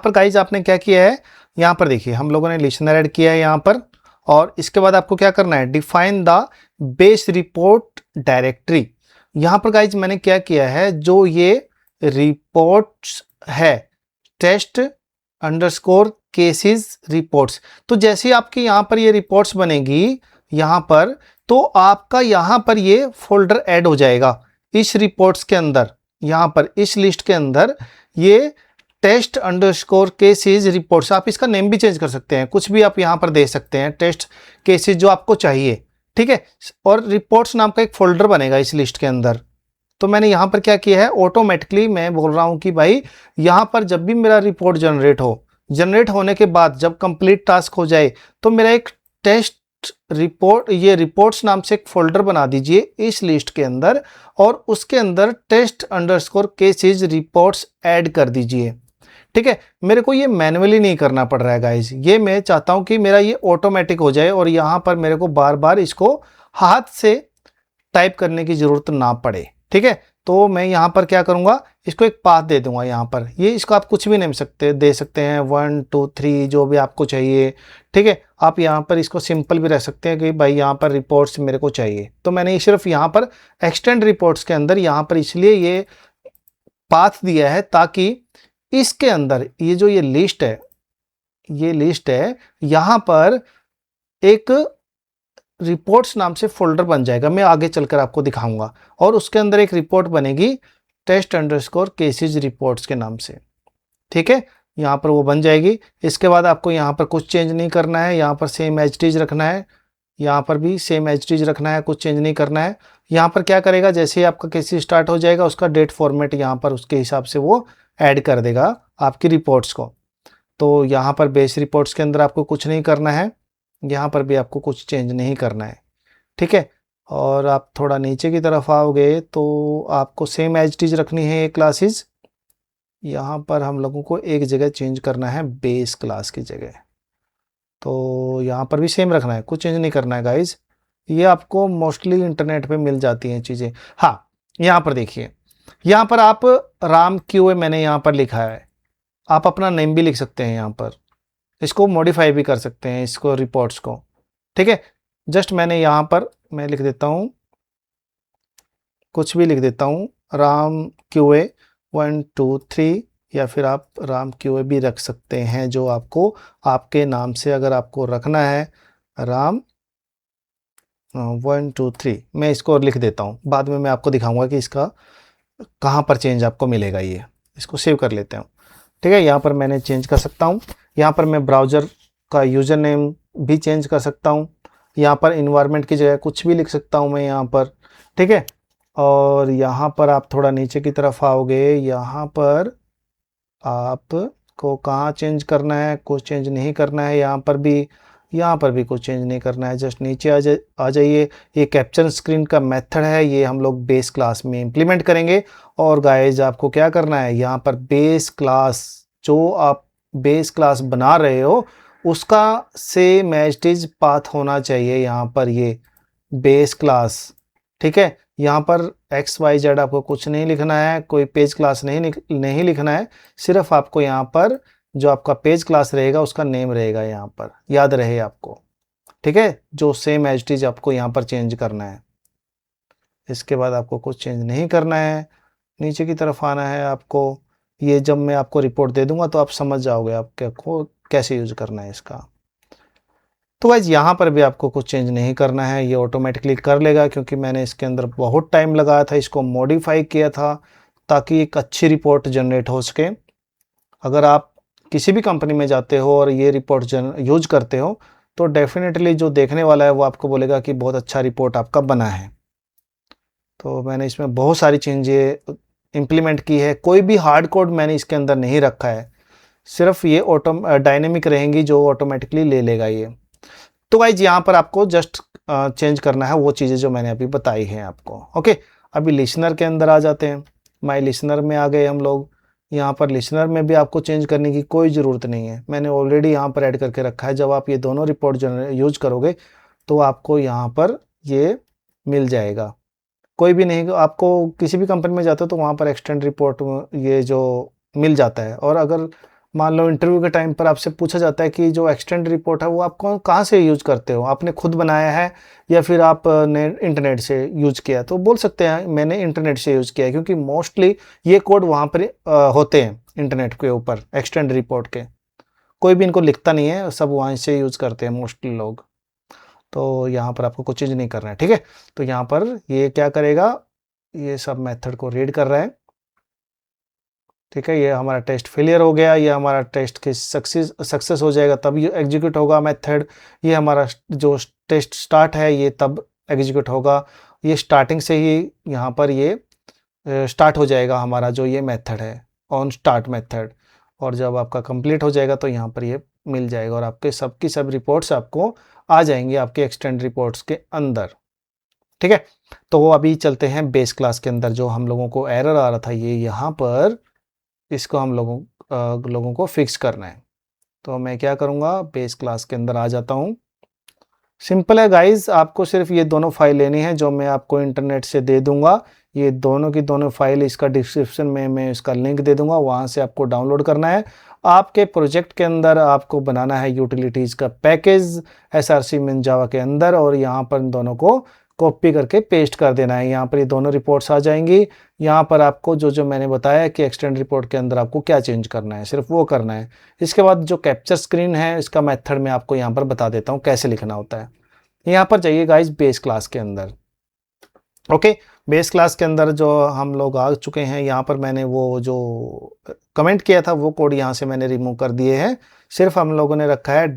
गाइज आपने क्या किया है, यहाँ पर देखिए हम लोगों ने लिसनर ऐड किया है यहाँ पर। और इसके बाद आपको क्या करना है, define the base report directory. यहाँ पर गाइज मैंने क्या किया है, जो ये रिपोर्ट्स है टेस्ट अंडरस्कोर केसेस रिपोर्ट्स, तो जैसे आपकी यहाँ पर ये रिपोर्ट्स बनेगी यहाँ पर, तो आपका यहाँ पर ये फोल्डर ऐड हो जाएगा इस रिपोर्ट्स के अंदर। यहाँ पर इस लिस्ट के अंदर ये टेस्ट अंडरस्कोर केसेस रिपोर्ट्स, आप इसका नेम भी चेंज कर सकते हैं, कुछ भी आप यहाँ पर दे सकते हैं, टेस्ट केसेस जो आपको चाहिए। ठीक है, और रिपोर्ट्स नाम का एक फोल्डर बनेगा इस लिस्ट के अंदर। तो मैंने यहाँ पर क्या किया है, ऑटोमेटिकली मैं बोल रहा हूँ कि भाई यहाँ पर जब भी मेरा रिपोर्ट जनरेट होने के बाद जब कंप्लीट टास्क हो जाए तो मेरा एक टेस्ट रिपोर्ट, ये रिपोर्ट्स नाम से एक फोल्डर बना दीजिए इस लिस्ट के अंदर और उसके अंदर test underscore cases reports add कर दीजिए। ठीक है, मेरे को ये मैन्युअली नहीं करना पड़ रहा है गाइज, ये मैं चाहता हूं कि मेरा ये ऑटोमेटिक हो जाए और यहाँ पर मेरे को बार बार इसको हाथ से टाइप करने की जरूरत ना पड़े। ठीक है, तो मैं यहाँ पर क्या करूँगा, इसको एक पाथ दे दूंगा यहाँ पर। ये इसको आप कुछ भी नेम दे सकते हैं, 1 2 3 जो भी आपको चाहिए। ठीक है, आप यहाँ पर इसको सिंपल भी रख सकते हैं कि भाई यहाँ पर रिपोर्ट्स मेरे को चाहिए। तो मैंने सिर्फ यहाँ पर एक्सटेंड रिपोर्ट्स के अंदर यहाँ पर इसलिए ये पाथ दिया है ताकि इसके अंदर ये जो ये लिस्ट है यहाँ पर एक रिपोर्ट्स नाम से फोल्डर बन जाएगा, मैं आगे चलकर आपको दिखाऊंगा। और उसके अंदर एक रिपोर्ट बनेगी टेस्ट अंडरस्कोर केसेस रिपोर्ट्स के नाम से। ठीक है, यहाँ पर वो बन जाएगी। इसके बाद आपको यहाँ पर कुछ चेंज नहीं करना है, यहाँ पर सेम एज इट इज रखना है, यहाँ पर भी सेम एज इट इज रखना है, कुछ चेंज नहीं करना है। यहाँ पर क्या करेगा, जैसे ही आपका केस स्टार्ट हो जाएगा उसका डेट फॉर्मेट यहाँ पर उसके हिसाब से वो ऐड कर देगा आपकी रिपोर्ट्स को। तो यहाँ पर बेस रिपोर्ट्स के अंदर आपको कुछ नहीं करना है, यहाँ पर भी आपको कुछ चेंज नहीं करना है। ठीक है, और आप थोड़ा नीचे की तरफ आओगे तो आपको सेम एज इट इज रखनी है ये क्लासेस। यहाँ पर हम लोगों को एक जगह चेंज करना है बेस क्लास की जगह, तो यहाँ पर भी सेम रखना है, कुछ चेंज नहीं करना है गाइज। ये आपको मोस्टली इंटरनेट पे मिल जाती हैं चीज़ें। हाँ, यहाँ पर देखिए यहाँ पर आप राम क्यूए मैंने यहाँ पर लिखा है, आप अपना नेम भी लिख सकते हैं यहाँ पर, इसको मॉडिफाई भी कर सकते हैं इसको रिपोर्ट्स को। ठीक है, जस्ट मैंने यहाँ पर मैं लिख देता हूँ, कुछ भी लिख देता हूँ, राम क्यूए 1 2 3, या फिर आप राम क्यूए भी रख सकते हैं, जो आपको आपके नाम से अगर आपको रखना है राम 1 2 3, मैं इसको लिख देता हूँ, बाद में मैं आपको दिखाऊंगा कि इसका कहाँ पर चेंज आपको मिलेगा। ये इसको सेव कर लेते हैं। ठीक है, यहाँ पर मैंने चेंज कर सकता हूँ, यहाँ पर मैं ब्राउज़र का यूज़र नेम भी चेंज कर सकता हूँ, यहाँ पर इन्वायरमेंट की जगह कुछ भी लिख सकता हूँ मैं यहाँ पर। ठीक है, और यहाँ पर आप थोड़ा नीचे की तरफ आओगे, यहाँ पर आपको कहाँ चेंज करना है, कुछ चेंज नहीं करना है, यहाँ पर भी कुछ चेंज नहीं करना है, जस्ट नीचे आ जाइए। ये कैप्चर स्क्रीन का मेथड है, ये हम लोग बेस क्लास में इंप्लीमेंट करेंगे। और गाइज आपको क्या करना है, यहाँ पर बेस क्लास, जो आप बेस क्लास बना रहे हो उसका same as it is path होना चाहिए यहाँ पर, ये बेस क्लास। ठीक है, यहाँ पर एक्स वाई जेड आपको कुछ नहीं लिखना है, कोई पेज क्लास नहीं लिखना है, सिर्फ आपको यहाँ पर जो आपका पेज क्लास रहेगा उसका नेम रहेगा यहाँ पर, याद रहे आपको। ठीक है, जो सेम एज इट इज आपको यहाँ पर चेंज करना है, इसके बाद आपको कुछ चेंज नहीं करना है, नीचे की तरफ आना है आपको। ये जब मैं आपको रिपोर्ट दे दूंगा तो आप समझ जाओगे आपको कैसे यूज करना है इसका। तो गाइज यहाँ पर भी आपको कुछ चेंज नहीं करना है, ये ऑटोमेटिकली कर लेगा, क्योंकि मैंने इसके अंदर बहुत टाइम लगाया था, इसको मॉडिफाई किया था ताकि एक अच्छी रिपोर्ट जनरेट हो सके। अगर आप किसी भी कंपनी में जाते हो और ये रिपोर्ट यूज करते हो तो डेफिनेटली जो देखने वाला है वो आपको बोलेगा कि बहुत अच्छा रिपोर्ट आपका बना है। तो मैंने इसमें बहुत सारी चेंजें इम्प्लीमेंट की है, कोई भी हार्ड कोड मैंने इसके अंदर नहीं रखा है, सिर्फ ये डायनेमिक रहेंगी जो ऑटोमेटिकली ले लेगा ये। तो गाइज यहाँ पर आपको जस्ट चेंज करना है वो चीज़ें जो मैंने अभी बताई हैं आपको। ओके, अभी लिसनर के अंदर आ जाते हैं, माई लिसनर में आ गए हम लोग। यहाँ पर लिसनर में भी आपको चेंज करने की कोई ज़रूरत नहीं है, मैंने ऑलरेडी यहाँ पर ऐड करके रखा है। जब आप ये दोनों रिपोर्ट यूज करोगे तो आपको यहाँ पर ये मिल जाएगा। कोई भी नहीं, आपको किसी भी कंपनी में जाते हो तो वहाँ पर एक्सटेंड रिपोर्ट ये जो मिल जाता है। और अगर मान लो इंटरव्यू के टाइम पर आपसे पूछा जाता है कि जो एक्सटेंड रिपोर्ट है वो आप कहाँ से यूज करते हो, आपने खुद बनाया है या फिर आपने इंटरनेट से यूज किया, तो बोल सकते हैं मैंने इंटरनेट से यूज किया है, क्योंकि मोस्टली ये कोड वहाँ पर होते हैं इंटरनेट के ऊपर एक्सटेंड रिपोर्ट के। कोई भी इनको लिखता नहीं है, सब वहाँ से यूज करते हैं मोस्टली लोग। तो यहाँ पर आपको कुछ चीज़ नहीं करना है। ठीक है, तो यहाँ पर ये क्या करेगा, ये सब मेथड को रीड कर रहा है। ठीक है, ये हमारा टेस्ट फेलियर हो गया, ये हमारा टेस्ट के सक्सेस हो जाएगा तब ये एग्जीक्यूट होगा मेथड। ये हमारा जो टेस्ट स्टार्ट है ये तब एग्जीक्यूट होगा, ये स्टार्टिंग से ही यहाँ पर ये स्टार्ट हो जाएगा हमारा जो ये मेथड है ऑन स्टार्ट मेथड। और जब आपका कंप्लीट हो जाएगा तो यहाँ पर ये मिल जाएगा और आपके सबकी सब रिपोर्ट्स आपको आ जाएंगे आपके एक्सटेंड रिपोर्ट्स के अंदर। ठीक है, तो अभी चलते हैं बेस क्लास के अंदर। जो हम लोगों को एरर आ रहा था ये यहाँ पर, इसको हम लोगों को फिक्स करना है। तो मैं क्या करूँगा, बेस क्लास के अंदर आ जाता हूँ। सिंपल है गाइज, आपको सिर्फ ये दोनों फाइल लेनी है जो मैं आपको इंटरनेट से दे दूंगा। ये दोनों की दोनों फाइल इसका डिस्क्रिप्शन में मैं इसका लिंक दे दूंगा, वहाँ से आपको डाउनलोड करना है। आपके प्रोजेक्ट के अंदर आपको बनाना है यूटिलिटीज़ का पैकेज SRC मिन जावा के अंदर, और यहाँ पर इन दोनों को कॉपी करके पेस्ट कर देना है। यहाँ पर ये दोनों रिपोर्ट्स आ जाएंगी। यहाँ पर आपको जो जो मैंने बताया कि एक्सटेंड रिपोर्ट के अंदर आपको क्या चेंज करना है, सिर्फ वो करना है। इसके बाद जो कैप्चर स्क्रीन है इसका मेथड मैं आपको यहाँ पर बता देता हूँ कैसे लिखना होता है। यहाँ पर जाइए गाइज बेस क्लास के अंदर। ओके, बेस क्लास के अंदर जो हम लोग आ चुके हैं, यहाँ पर मैंने वो जो कमेंट किया था वो कोड यहाँ से मैंने रिमूव कर दिए हैं। सिर्फ हम लोगों ने रखा है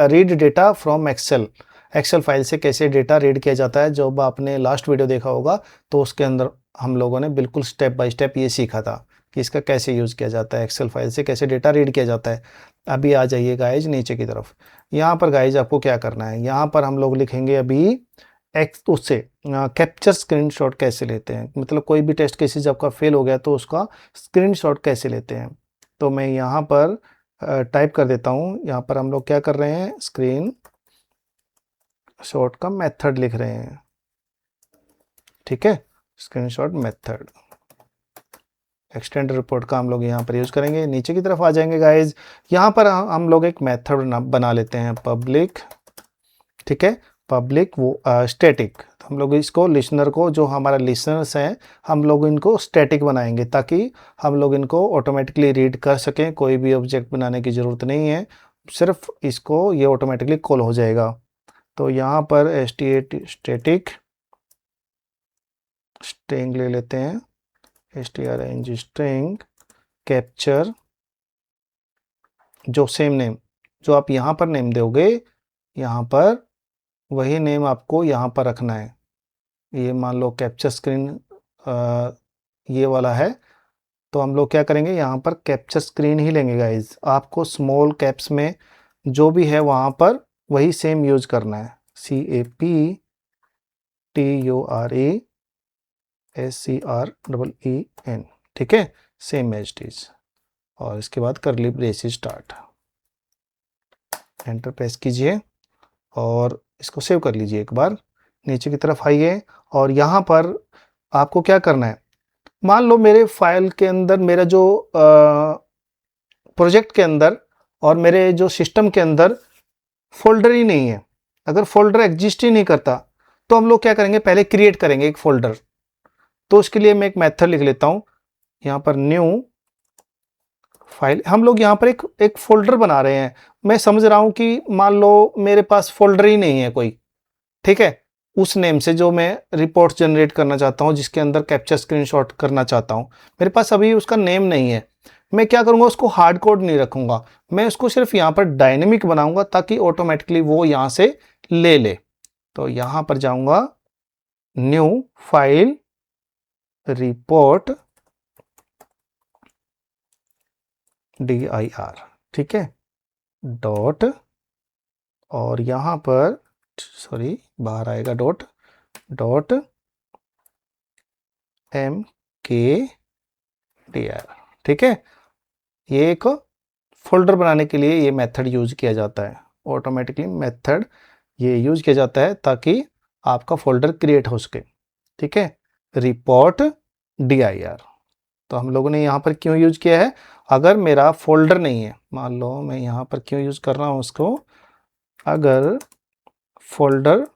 read data from Excel file से कैसे डेटा रीड किया जाता है। जब आपने लास्ट वीडियो देखा होगा तो उसके अंदर हम लोगों ने बिल्कुल स्टेप बाय स्टेप ये सीखा था कि इसका कैसे यूज़ किया जाता है, एक्सेल फाइल से कैसे डेटा रीड किया जाता है। अभी आ जाइए गाइज नीचे की तरफ। यहाँ पर गाइज आपको क्या करना है, यहाँ पर हम लोग लिखेंगे अभी उससे कैप्चर स्क्रीनशॉट कैसे लेते हैं, मतलब कोई भी टेस्ट केसेस आपका फेल हो गया तो उसका स्क्रीनशॉट कैसे लेते हैं। तो मैं यहाँ पर टाइप कर देता हूँ, यहाँ पर हम लोग क्या कर रहे हैं, स्क्रीन शॉट का मेथड लिख रहे हैं। ठीक है, स्क्रीनशॉट मेथड। एक्सटेंड रिपोर्ट का हम लोग यहाँ पर यूज़ करेंगे। नीचे की तरफ आ जाएंगे गाइज, यहाँ पर हम लोग एक मेथड बना लेते हैं पब्लिक, ठीक है, पब्लिक वो स्टैटिक। तो हम लोग इसको लिसनर को, जो हमारा लिसनर्स हैं, हम लोग इनको स्टैटिक बनाएंगे ताकि हम लोग इनको ऑटोमेटिकली रीड कर सकें। कोई भी ऑब्जेक्ट बनाने की ज़रूरत नहीं है, सिर्फ इसको ये ऑटोमेटिकली कॉल हो जाएगा। तो यहाँ पर स्टैटिक स्ट्रिंग ले लेते हैं, string स्ट्रिंग कैप्चर, जो सेम नेम जो आप यहाँ पर नेम दोगे, यहाँ पर वही नेम आपको यहाँ पर रखना है। ये मान लो कैप्चर स्क्रीन ये वाला है, तो हम लोग क्या करेंगे, यहाँ पर कैप्चर स्क्रीन ही लेंगे गाइज। आपको स्मॉल कैप्स में जो भी है वहाँ पर वही सेम यूज करना है, CAPTURESCREEN, ठीक है, सेम एज इट इज। और इसके बाद करली ब्रेसेस स्टार्ट, एंटर प्रेस कीजिए और इसको सेव कर लीजिए। एक बार नीचे की तरफ आइए और यहाँ पर आपको क्या करना है, मान लो मेरे फाइल के अंदर, मेरा जो प्रोजेक्ट के अंदर और मेरे जो सिस्टम के अंदर फोल्डर ही नहीं है। अगर फोल्डर एग्जिस्ट ही नहीं करता तो हम लोग क्या करेंगे, पहले क्रिएट करेंगे एक फोल्डर। तो उसके लिए मैं एक मेथड लिख लेता हूँ, यहाँ पर न्यू फाइल। हम लोग यहाँ पर एक फोल्डर बना रहे हैं। मैं समझ रहा हूँ कि मान लो मेरे पास फोल्डर ही नहीं है कोई, ठीक है, उस नेम से जो मैं रिपोर्ट जनरेट करना चाहता हूँ, जिसके अंदर कैप्चर स्क्रीनशॉट करना चाहता हूँ, मेरे पास अभी उसका नेम नहीं है। मैं क्या करूँगा, उसको हार्ड कोड नहीं रखूँगा, मैं उसको सिर्फ यहाँ पर डायनेमिक बनाऊँगा ताकि ऑटोमेटिकली वो यहाँ से ले ले। तो यहाँ पर जाऊँगा, न्यू फाइल रिपोर्ट dir, ठीक है, डॉट, और यहाँ पर सॉरी बाहर आएगा डॉट mkdir, ठीक है। ये एक फोल्डर बनाने के लिए ये मेथड यूज किया जाता है, ऑटोमेटिकली मेथड ये यूज किया जाता है ताकि आपका फोल्डर क्रिएट हो सके, ठीक है, रिपोर्ट dir। तो हम लोगों ने यहाँ पर क्यों यूज किया है, अगर मेरा फोल्डर नहीं है, मान लो मैं यहाँ पर क्यों यूज कर रहा हूँ उसको, अगर फोल्डर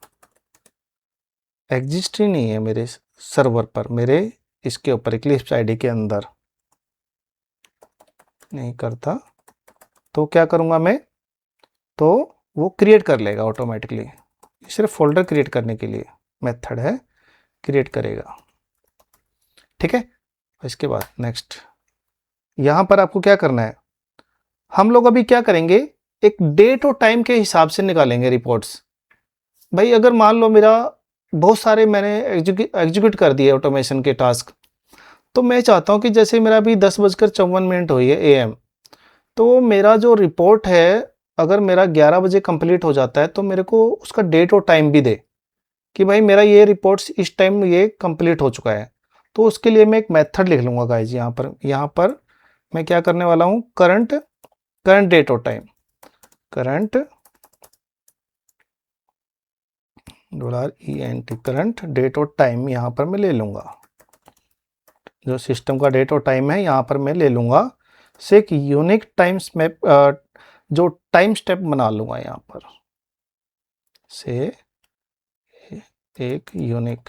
एग्जिस्ट ही नहीं है मेरे सर्वर पर, मेरे इसके ऊपर इक्लिप्स आईडी के अंदर नहीं करता, तो क्या करूँगा मैं, तो वो क्रिएट कर लेगा ऑटोमेटिकली। सिर्फ फोल्डर क्रिएट करने के लिए मेथड है, क्रिएट करेगा, ठीक है। इसके बाद नेक्स्ट, यहाँ पर आपको क्या करना है, हम लोग अभी क्या करेंगे, एक डेट और टाइम के हिसाब से निकालेंगे रिपोर्ट्स। भाई अगर मान लो मेरा बहुत सारे मैंने एग्जीक्यूट कर दिए ऑटोमेशन के टास्क, तो मैं चाहता हूँ कि जैसे मेरा अभी 10:54 हुई है AM, तो मेरा जो रिपोर्ट है अगर मेरा 11 बजे कंप्लीट हो जाता है तो मेरे को उसका डेट और टाइम भी दे कि भाई मेरा ये रिपोर्ट्स इस टाइम ये कंप्लीट हो चुका है। तो उसके लिए मैं एक मेथड लिख लूँगा गाइज, यहाँ पर मैं क्या करने वाला हूँ, करंट डेट और time, current $ENT current date और टाइम यहाँ पर मैं ले लूँगा, जो सिस्टम का डेट और टाइम है यहाँ पर मैं ले लूँगा, से एक यूनिक टाइम्स में जो टाइम स्टेप बना लूँगा यहाँ पर, से एक यूनिक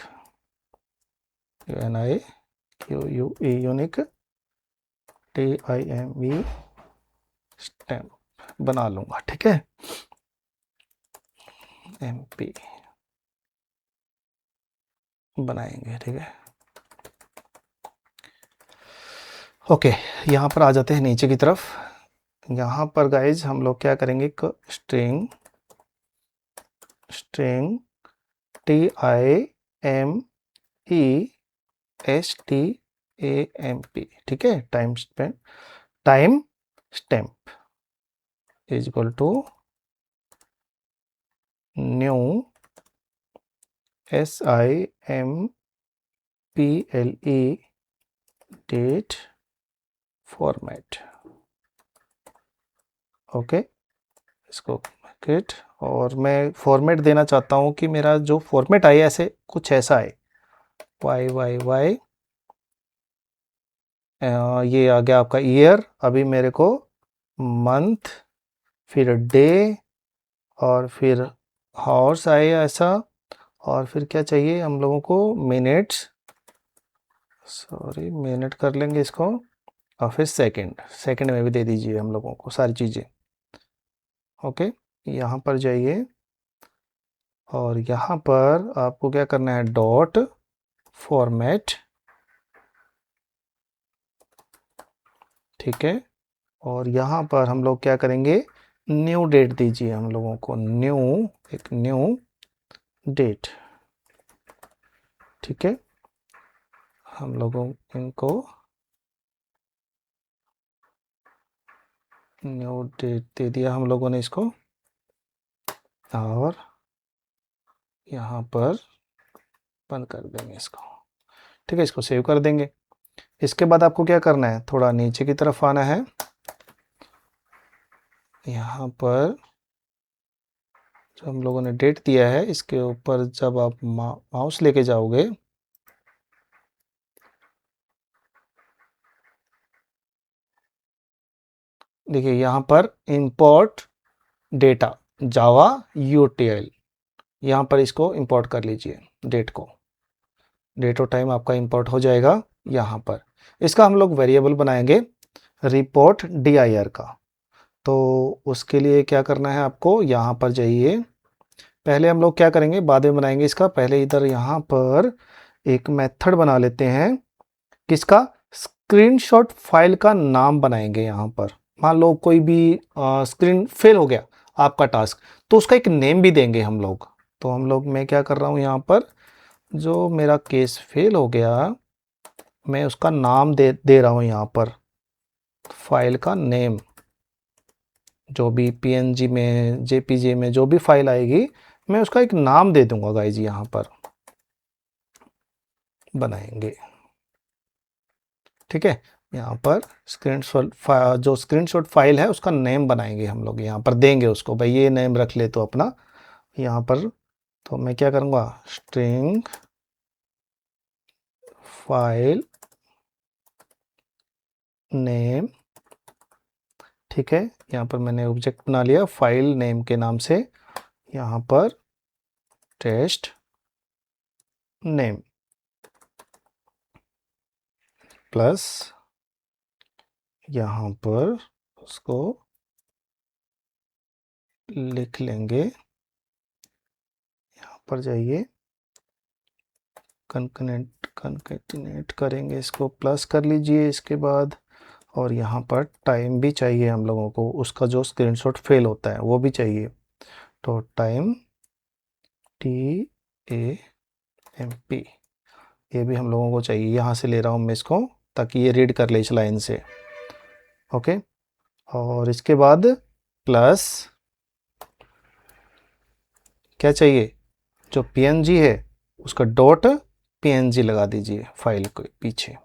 यूनिक TIME स्टेप बना लूँगा, ठीक है, MP बनाएंगे, ठीक है। ओके, यहाँ पर आ जाते हैं नीचे की तरफ। यहाँ पर गाइज हम लोग क्या करेंगे, स्ट्रिंग TIMESTAMP, ठीक है, time stamp is equal to new SIMPLE date format, okay, इसको क्रिएट, और मैं फॉर्मेट देना चाहता हूँ कि मेरा जो फॉर्मेट आए ऐसे कुछ ऐसा है, YYY ये आ गया आपका ईयर, अभी मेरे को मंथ, फिर डे, और फिर हॉर्स आए ऐसा, और फिर क्या चाहिए हम लोगों को, मिनट्स, सॉरी मिनट कर लेंगे इसको, और फिर सेकंड, सेकंड में भी दे दीजिए हम लोगों को सारी चीज़ें। ओके, यहाँ पर जाइए और यहाँ पर आपको क्या करना है, डॉट फॉर्मेट, ठीक है। और यहाँ पर हम लोग क्या करेंगे, न्यू डेट दीजिए हम लोगों को, न्यू, एक न्यू डेट, ठीक है। हम लोगों इनको न्यू डेट दे दिया हम लोगों ने इसको, और यहाँ पर बंद कर देंगे इसको, ठीक है। इसको सेव कर देंगे। इसके बाद आपको क्या करना है, थोड़ा नीचे की तरफ आना है, यहाँ पर जो हम लोगों ने डेट दिया है इसके ऊपर जब आप माउस लेके जाओगे, देखिए यहाँ पर इंपोर्ट डेटा जावा यूटीएल, यहाँ पर इसको इंपोर्ट कर लीजिए, डेट को, डेट और टाइम आपका इंपोर्ट हो जाएगा यहाँ पर। इसका हम लोग वेरिएबल बनाएंगे रिपोर्ट dir का। तो उसके लिए क्या करना है आपको, यहाँ पर जाइए, पहले हम लोग क्या करेंगे, बाद में बनाएंगे इसका, पहले इधर यहाँ पर एक मेथड बना लेते हैं, किसका, स्क्रीनशॉट फाइल का नाम बनाएंगे। यहाँ पर मान लो कोई भी स्क्रीन फेल हो गया आपका टास्क, तो उसका एक नेम भी देंगे हम लोग। तो हम लोग, मैं क्या कर रहा हूँ यहाँ पर, जो मेरा केस फेल हो गया मैं उसका नाम दे रहा हूँ यहाँ पर, फाइल का नेम, जो भी पीएनजी में जेपीजी में जो भी फाइल आएगी मैं उसका एक नाम दे दूंगा गाइज, यहाँ पर बनाएंगे, ठीक है। यहाँ पर स्क्रीनशॉट जो स्क्रीनशॉट फाइल है उसका नेम बनाएंगे हम लोग, यहाँ पर देंगे उसको, भाई ये नेम रख ले तो अपना यहाँ पर। तो मैं क्या करूँगा, स्ट्रिंग फाइल नेम, ठीक है। यहाँ पर मैंने ऑब्जेक्ट बना लिया फाइल नेम के नाम से, यहाँ पर टेस्ट नेम प्लस, यहाँ पर उसको लिख लेंगे, यहाँ पर जाइए कंकेटिनेट करेंगे, इसको प्लस कर लीजिए इसके बाद, और यहाँ पर टाइम भी चाहिए हम लोगों को, उसका जो स्क्रीनशॉट फेल होता है वो भी चाहिए। तो टाइम TAMP ये भी हम लोगों को चाहिए, यहाँ से ले रहा हूँ मैं इसको ताकि ये रीड कर ले इस लाइन से, ओके। और इसके बाद प्लस क्या चाहिए, जो PNG है उसका डॉट PNG लगा दीजिए, फाइल के पीछे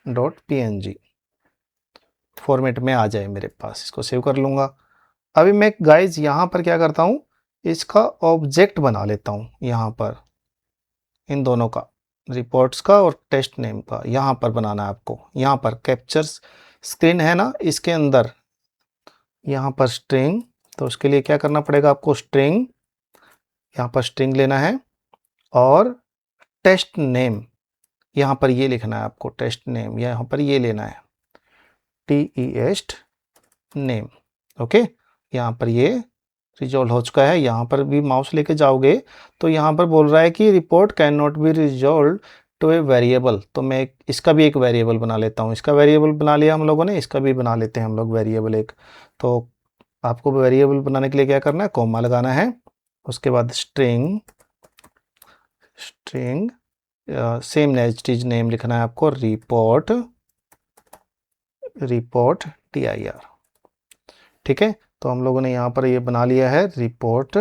डॉट PNG फॉर्मेट में आ जाए मेरे पास, इसको सेव कर लूँगा। अभी मैं गाइज यहाँ पर क्या करता हूँ, इसका ऑब्जेक्ट बना लेता हूँ, यहाँ पर इन दोनों का, रिपोर्ट्स का और टेस्ट नेम का, यहाँ पर बनाना है आपको। यहाँ पर कैप्चर स्क्रीन है ना, इसके अंदर यहाँ पर स्ट्रिंग, तो उसके लिए क्या करना पड़ेगा आपको, स्ट्रिंग, यहाँ पर स्ट्रिंग लेना है, और टेस्ट नेम यहाँ पर ये लिखना है आपको, टेस्ट नेम यहाँ पर ये लेना है, TEST नेम, ओके। यहाँ पर ये रिजॉल्व हो चुका है। यहाँ पर भी माउस लेके जाओगे तो यहाँ पर बोल रहा है कि report cannot be resolve to a variable, तो मैं इसका भी एक वेरिएबल बना लेता हूँ। इसका वेरिएबल बना लिया हम लोगों ने, इसका भी बना लेते हैं हम लोग वेरिएबल एक। तो आपको वेरिएबल बनाने के लिए क्या करना है, कॉमा लगाना है, उसके बाद स्ट्रिंग सेम एज चीज नेम लिखना है आपको, रिपोर्ट TIR, ठीक है। तो हम लोगों ने यहाँ पर ये बना लिया है रिपोर्ट,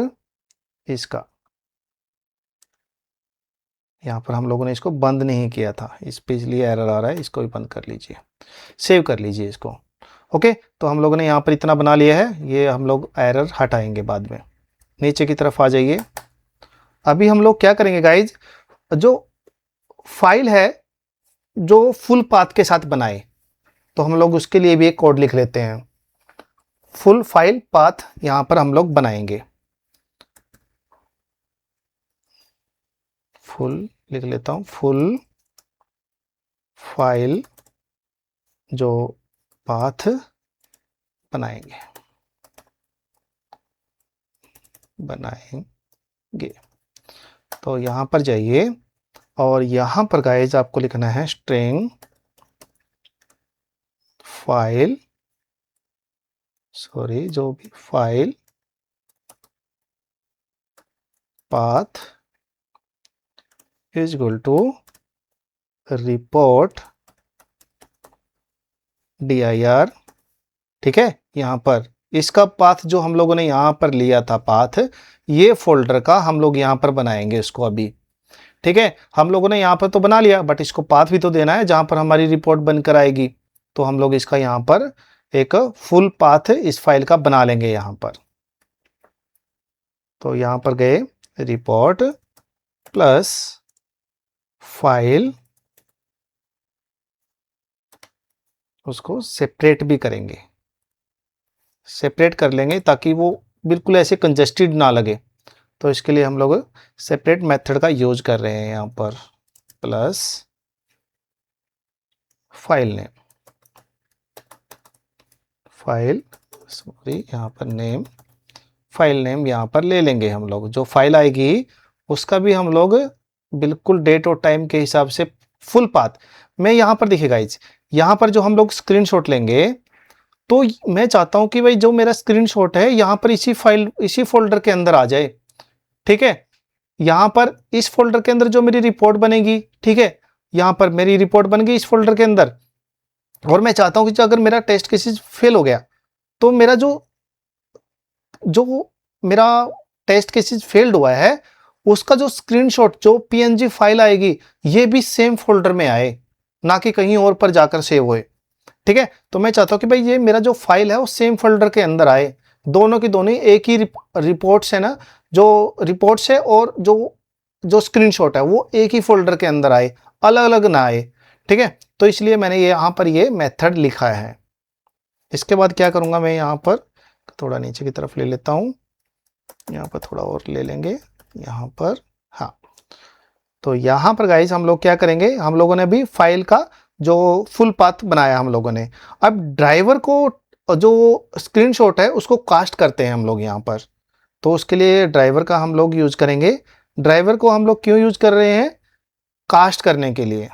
इसका यहाँ पर हम लोगों ने इसको बंद नहीं किया था, इस पे इसलिए एरर आ रहा है, इसको भी बंद कर लीजिए, सेव कर लीजिए इसको, ओके। तो हम लोगों ने यहाँ पर इतना बना लिया है, ये हम लोग एरर हटाएंगे बाद में। नीचे की तरफ आ जाइए। अभी हम लोग क्या करेंगे गाइज, जो फाइल है जो फुल पाथ के साथ बनाए, तो हम लोग उसके लिए भी एक कोड लिख लेते हैं। फुल फाइल पाथ यहां पर हम लोग बनाएंगे। फुल लिख लेता हूं, फुल फाइल जो पाथ बनाएंगे। तो यहां पर जाइए और यहां पर गाइस आपको लिखना है स्ट्रिंग फाइल, जो भी file path is equal to report dir। ठीक है, यहां पर इसका पाथ जो हम लोगों ने यहां पर लिया था पाथ, ये फोल्डर का हम लोग यहां पर बनाएंगे इसको अभी। ठीक है, हम लोगों ने यहां पर तो बना लिया, बट इसको पाथ भी तो देना है जहां पर हमारी रिपोर्ट बनकर आएगी। तो हम लोग इसका यहां पर एक फुल पाथ इस फाइल का बना लेंगे यहां पर। तो यहां पर गए रिपोर्ट प्लस फाइल, उसको सेपरेट भी करेंगे, सेपरेट कर लेंगे ताकि वो बिल्कुल ऐसे कंजस्टेड ना लगे। तो इसके लिए हम लोग सेपरेट मेथड का यूज कर रहे हैं यहां पर, प्लस फाइल नेम, यहां पर नेम, फाइल नेम यहां पर ले लेंगे हम लोग। जो फाइल आएगी उसका भी हम लोग बिल्कुल डेट और टाइम के हिसाब से फुल पाथ मैं यहां पर देखिएगा। यहां पर जो हम लोग स्क्रीनशॉट लेंगे, तो मैं चाहता हूं कि भाई जो मेरा स्क्रीनशॉट है यहां पर इसी फाइल, इसी फोल्डर के अंदर आ जाए। ठीक है, यहां पर इस फोल्डर के अंदर जो मेरी रिपोर्ट बनेगी, ठीक है, यहां पर मेरी रिपोर्ट बन गई इस फोल्डर के अंदर। और मैं चाहता हूं कि अगर मेरा टेस्ट केसेस फेल हो गया, तो मेरा जो मेरा टेस्ट केसेस फेल्ड हुआ है उसका जो स्क्रीनशॉट, जो पीएनजी फाइल आएगी, ये भी सेम फोल्डर में आए, ना कि कहीं और पर जाकर सेव होए। ठीक है, तो मैं चाहता हूं कि भाई ये मेरा जो फाइल है वो सेम फोल्डर के अंदर आए, दोनों की दोनों एक ही रिपोर्ट्स है ना, जो रिपोर्ट्स है और जो स्क्रीनशॉट है वो एक ही फोल्डर के अंदर आए, अलग अलग ना आए। ठीक है, तो इसलिए मैंने ये यहां पर ये मेथड लिखा है। इसके बाद क्या करूंगा, मैं यहां पर थोड़ा नीचे की तरफ ले लेता हूं, यहां पर थोड़ा और ले लेंगे यहां पर। हाँ, तो यहां पर गाइस हम लोग क्या करेंगे, हम लोगों ने भी फाइल का जो फुल पाथ बनाया हम लोगों ने, अब ड्राइवर को जो स्क्रीनशॉट है उसको कास्ट करते हैं हम लोग यहां पर। तो उसके लिए ड्राइवर का हम लोग यूज करेंगे। ड्राइवर को हम लोग क्यों यूज कर रहे हैं, कास्ट करने के लिए।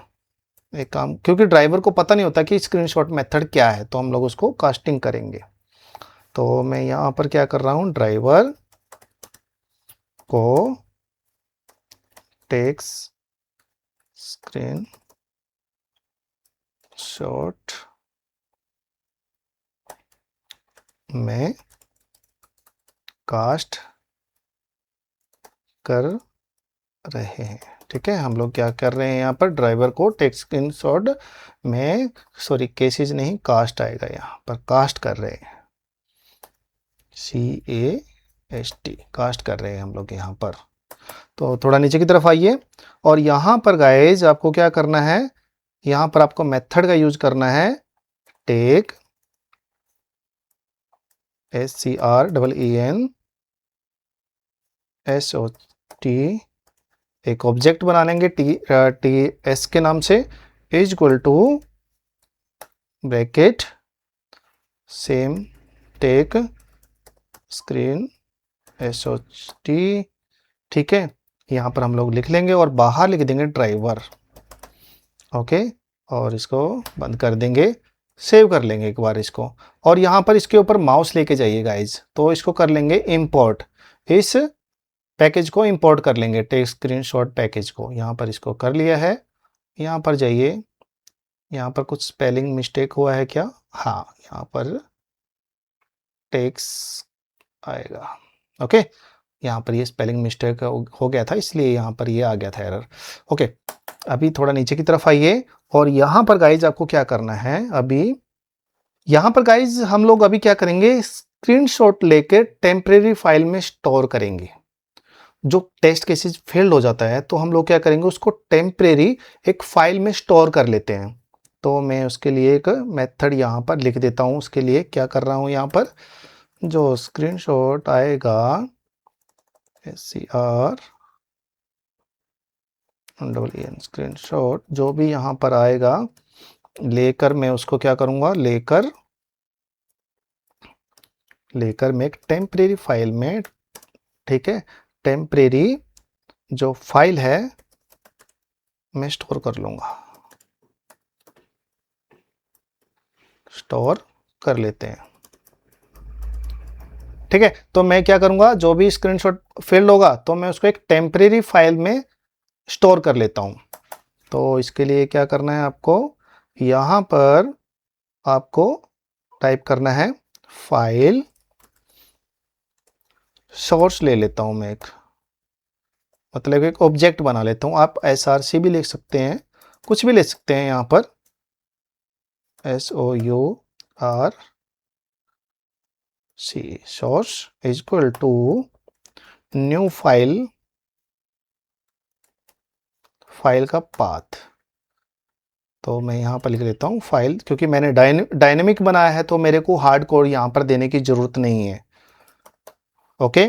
एक काम, क्योंकि ड्राइवर को पता नहीं होता कि स्क्रीनशॉट मेथड क्या है, तो हम लोग उसको कास्टिंग करेंगे। तो मैं यहां पर क्या कर रहा हूं, ड्राइवर को टेक्स स्क्रीन शॉट में कास्ट कर रहे हैं। ठीक है, हम लोग क्या कर रहे हैं यहाँ पर, ड्राइवर को टेक्स्ट स्क्रीनशॉट में, सॉरी केसेज नहीं, कास्ट आएगा, यहाँ पर कास्ट कर रहे हैं, CAST, कास्ट कर रहे हैं हम लोग यहाँ पर। तो थोड़ा नीचे की तरफ आइए और यहाँ पर गाइज आपको क्या करना है, यहाँ पर आपको मेथड का यूज करना है, टेक SCREENSHOT, एक ऑब्जेक्ट बना लेंगे TS के नाम से, is equal to bracket same take screen SHOT। ठीक है, यहां पर हम लोग लिख लेंगे और बाहर लिख देंगे ड्राइवर। ओके, और इसको बंद कर देंगे, सेव कर लेंगे एक बार इसको। और यहां पर इसके ऊपर माउस लेके जाइए गाइज, तो इसको कर लेंगे इंपोर्ट, इस पैकेज को इंपोर्ट कर लेंगे, टेक स्क्रीनशॉट पैकेज को। यहाँ पर इसको कर लिया है, यहाँ पर जाइए, यहाँ पर कुछ स्पेलिंग मिस्टेक हुआ है क्या, हाँ, यहाँ पर टेक्स आएगा। ओके, यहाँ पर ये स्पेलिंग मिस्टेक हो गया था, इसलिए यहाँ पर ये आ गया था एरर। ओके, अभी थोड़ा नीचे की तरफ आइए और यहाँ पर गाइज आपको क्या करना है, अभी यहाँ पर गाइज हम लोग अभी क्या करेंगे, स्क्रीनशॉट लेके टेम्परेरी फाइल में स्टोर करेंगे। जो टेस्ट केसेस फेल्ड हो जाता है तो हम लोग क्या करेंगे, उसको टेम्परेरी एक फाइल में स्टोर कर लेते हैं। तो मैं उसके लिए एक मेथड यहाँ पर लिख देता हूँ। उसके लिए क्या कर रहा हूँ, यहाँ पर जो स्क्रीनशॉट आएगा SCR स्क्रीनशॉट जो भी यहाँ पर आएगा लेकर मैं उसको क्या करूँगा, लेकर मैं एक टेम्परेरी फाइल में, ठीक है, टेम्परेरी जो फाइल है मैं स्टोर कर लूँगा, स्टोर कर लेते हैं। ठीक है, तो मैं क्या करूँगा, जो भी स्क्रीनशॉट फेल्ड होगा तो मैं उसको एक टेम्परेरी फाइल में स्टोर कर लेता हूँ। तो इसके लिए क्या करना है आपको, यहाँ पर आपको टाइप करना है फाइल सोर्स, ले लेता हूँ मैं एक, मतलब एक ऑब्जेक्ट बना लेता हूँ। आप SRC भी लिख सकते हैं, कुछ भी ले सकते हैं। यहाँ पर SOURC source is equal to new file का पाथ। तो मैं यहाँ पर लिख देता हूँ फाइल, क्योंकि मैंने डायनेमिक बनाया है तो मेरे को हार्ड कोड यहाँ पर देने की ज़रूरत नहीं है। ओके,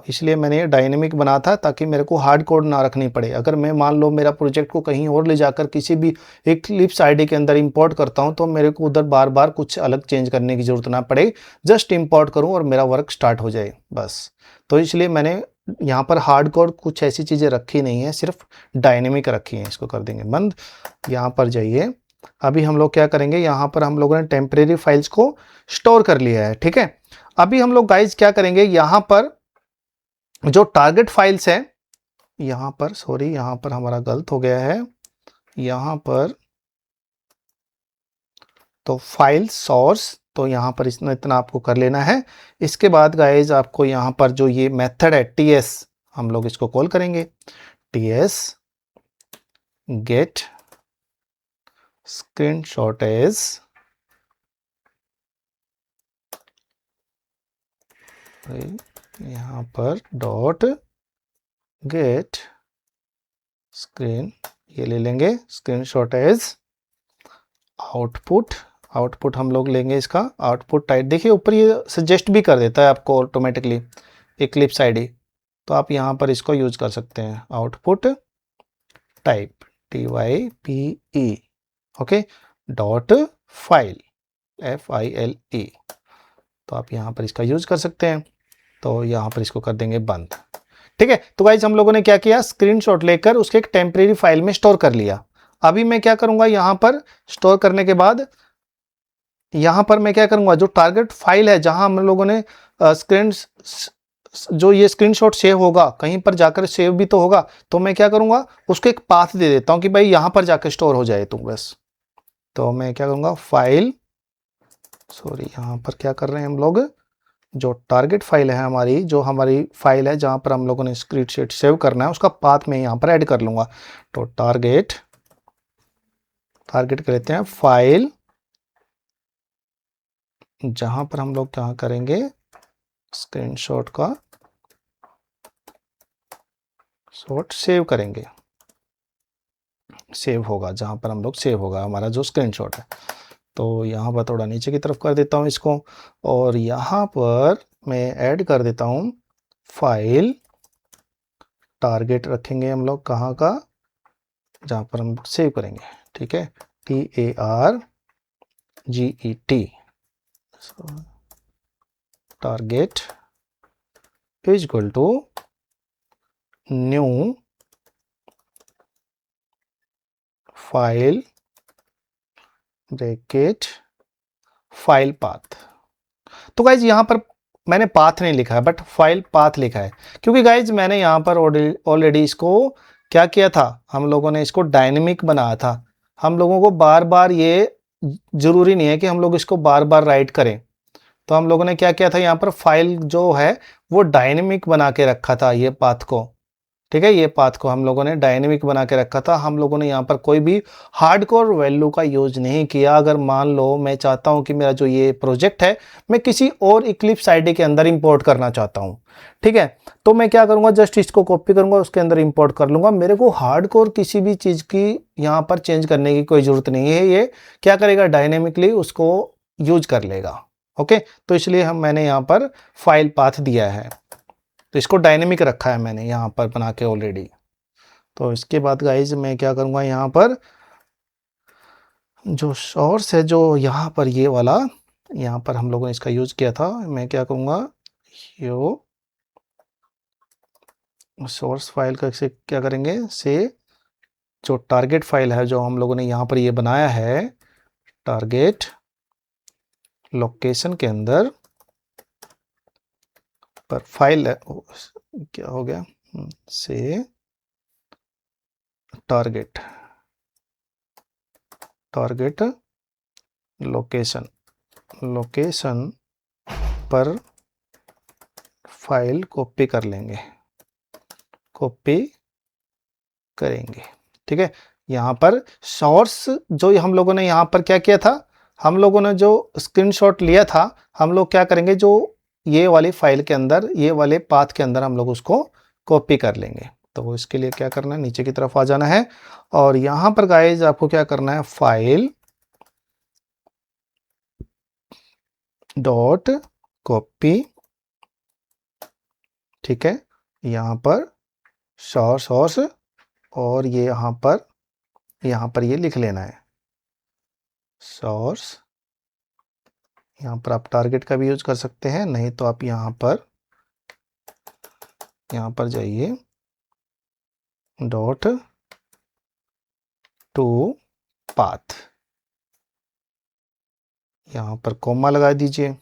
इसलिए मैंने ये डायनेमिक बना था ताकि मेरे को हार्ड कोड ना रखनी पड़े। अगर मैं मान लो मेरा प्रोजेक्ट को कहीं और ले जाकर किसी भी Eclipse IDE के अंदर इंपोर्ट करता हूँ तो मेरे को उधर बार बार कुछ अलग चेंज करने की ज़रूरत ना पड़े, जस्ट इंपोर्ट करूँ और मेरा वर्क स्टार्ट हो जाए बस। तो इसलिए मैंने यहाँ पर हार्ड कोड कुछ ऐसी चीज़ें रखी नहीं है, सिर्फ डायनेमिक रखी हैं। इसको कर देंगे बंद। यहाँ पर जाइए, अभी हम लोग क्या करेंगे, यहाँ पर हम लोगों ने टेम्परेरी फाइल्स को स्टोर कर लिया है। ठीक है, अभी हम लोग गाइज क्या करेंगे, यहाँ पर जो टारगेट फाइल्स है, यहाँ पर सॉरी, यहाँ पर हमारा गलत हो गया है, यहाँ पर तो फाइल सोर्स, तो यहाँ पर इतना आपको कर लेना है। इसके बाद गाइज आपको यहाँ पर जो ये मेथड है TS, हम लोग इसको कॉल करेंगे TS गेट स्क्रीनशॉट एज, यहाँ पर डॉट गेट स्क्रीन, ये ले लेंगे स्क्रीनशॉट एज आउटपुट हम लोग लेंगे इसका आउटपुट टाइप। देखिए ऊपर ये सजेस्ट भी कर देता है आपको ऑटोमेटिकली Eclipse IDE, तो आप यहाँ पर इसको यूज कर सकते हैं output type TYPE, okay, dot file FILE, तो आप यहाँ पर इसका यूज कर सकते हैं। तो यहाँ पर इसको कर देंगे बंद। ठीक है, तो गाइज हम लोगों ने क्या किया, स्क्रीनशॉट लेकर उसके एक टेम्परेरी फाइल में स्टोर कर लिया। अभी मैं क्या करूंगा, यहाँ पर स्टोर करने के बाद यहाँ पर मैं क्या करूंगा, जो टारगेट फाइल है जहां हम लोगों ने जो ये स्क्रीनशॉट सेव होगा, कहीं पर जाकर सेव भी तो होगा, तो मैं क्या करूंगा, उसको एक पाथ दे देता हूं कि भाई यहां पर जाकर स्टोर हो जाए तो बस। तो मैं क्या करूंगा, फाइल सॉरी, यहाँ पर क्या कर रहे हैं हम लोग, जो टारगेट फाइल है हमारी, जो हमारी फाइल है जहां पर हम लोगों ने स्क्रीनशॉट सेव करना है, उसका पाथ मैं यहाँ पर ऐड कर लूंगा। तो टारगेट कर लेते हैं फाइल, जहां पर हम लोग क्या करेंगे, स्क्रीनशॉट का शॉट सेव करेंगे, सेव होगा जहां पर हम लोग सेव होगा हमारा जो स्क्रीनशॉट है। तो यहाँ पर थोड़ा नीचे की तरफ कर देता हूँ इसको, और यहाँ पर मैं ऐड कर देता हूँ फाइल टारगेट, रखेंगे हम लोग कहाँ का, जहाँ पर हम सेव करेंगे। ठीक है, TARGET target is equal to new file bracket file path. तो गाइज यहाँ पर मैंने पाथ नहीं लिखा है बट फाइल पाथ लिखा है, क्योंकि गाइज मैंने यहाँ पर ऑलरेडी इसको क्या किया था, हम लोगों ने इसको डायनेमिक बनाया था। हम लोगों को बार बार ये जरूरी नहीं है कि हम लोग इसको बार बार राइट करें, तो हम लोगों ने क्या किया था, यहाँ पर फाइल जो है वो डायनेमिक बना के रखा था ये पाथ को। ठीक है, ये पाथ को हम लोगों ने डायनेमिक बना के रखा था, हम लोगों ने यहाँ पर कोई भी हार्डकोर वैल्यू का यूज नहीं किया। अगर मान लो मैं चाहता हूँ कि मेरा जो ये प्रोजेक्ट है मैं किसी और इक्लिप्स आईडी के अंदर इंपोर्ट करना चाहता हूँ, ठीक है, तो मैं क्या करूँगा, जस्ट इसको कॉपी करूँगा, उसके अंदर इंपोर्ट कर लूँगा। मेरे को हार्डकोर किसी भी चीज़ की यहाँ पर चेंज करने की कोई ज़रूरत नहीं है, ये क्या करेगा, डायनेमिकली उसको यूज कर लेगा। ओके, तो इसलिए मैंने यहाँ पर फाइल पाथ दिया है, तो इसको डायनेमिक रखा है मैंने यहाँ पर बना के ऑलरेडी। तो इसके बाद गाइज मैं क्या करूँगा, यहाँ पर जो सोर्स है, जो यहाँ पर ये वाला, यहाँ पर हम लोगों ने इसका यूज किया था, मैं क्या कहूँगा, यो सोर्स फाइल का से क्या करेंगे, से जो टारगेट फाइल है जो हम लोगों ने यहाँ पर ये बनाया है, टारगेट लोकेशन के अंदर पर फाइल है, क्या हो गया, से टारगेट लोकेशन पर फाइल कॉपी कर लेंगे, कॉपी करेंगे, ठीक है। यहाँ पर सोर्स जो हम लोगों ने यहाँ पर क्या किया था, हम लोगों ने जो स्क्रीनशॉट लिया था, हम लोग क्या करेंगे, जो ये वाली फाइल के अंदर, ये वाले पाथ के अंदर हम लोग उसको कॉपी कर लेंगे। तो इसके लिए क्या करना है, नीचे की तरफ आ जाना है और यहाँ पर गाइज आपको क्या करना है, फाइल डॉट कॉपी, ठीक है, यहाँ पर सोर्स और ये यहाँ पर ये लिख लेना है सोर्स। यहाँ पर आप टारगेट का भी यूज कर सकते हैं, नहीं तो आप यहाँ पर जाइए, डॉट टू पाथ, यहाँ पर कॉमा लगा दीजिए,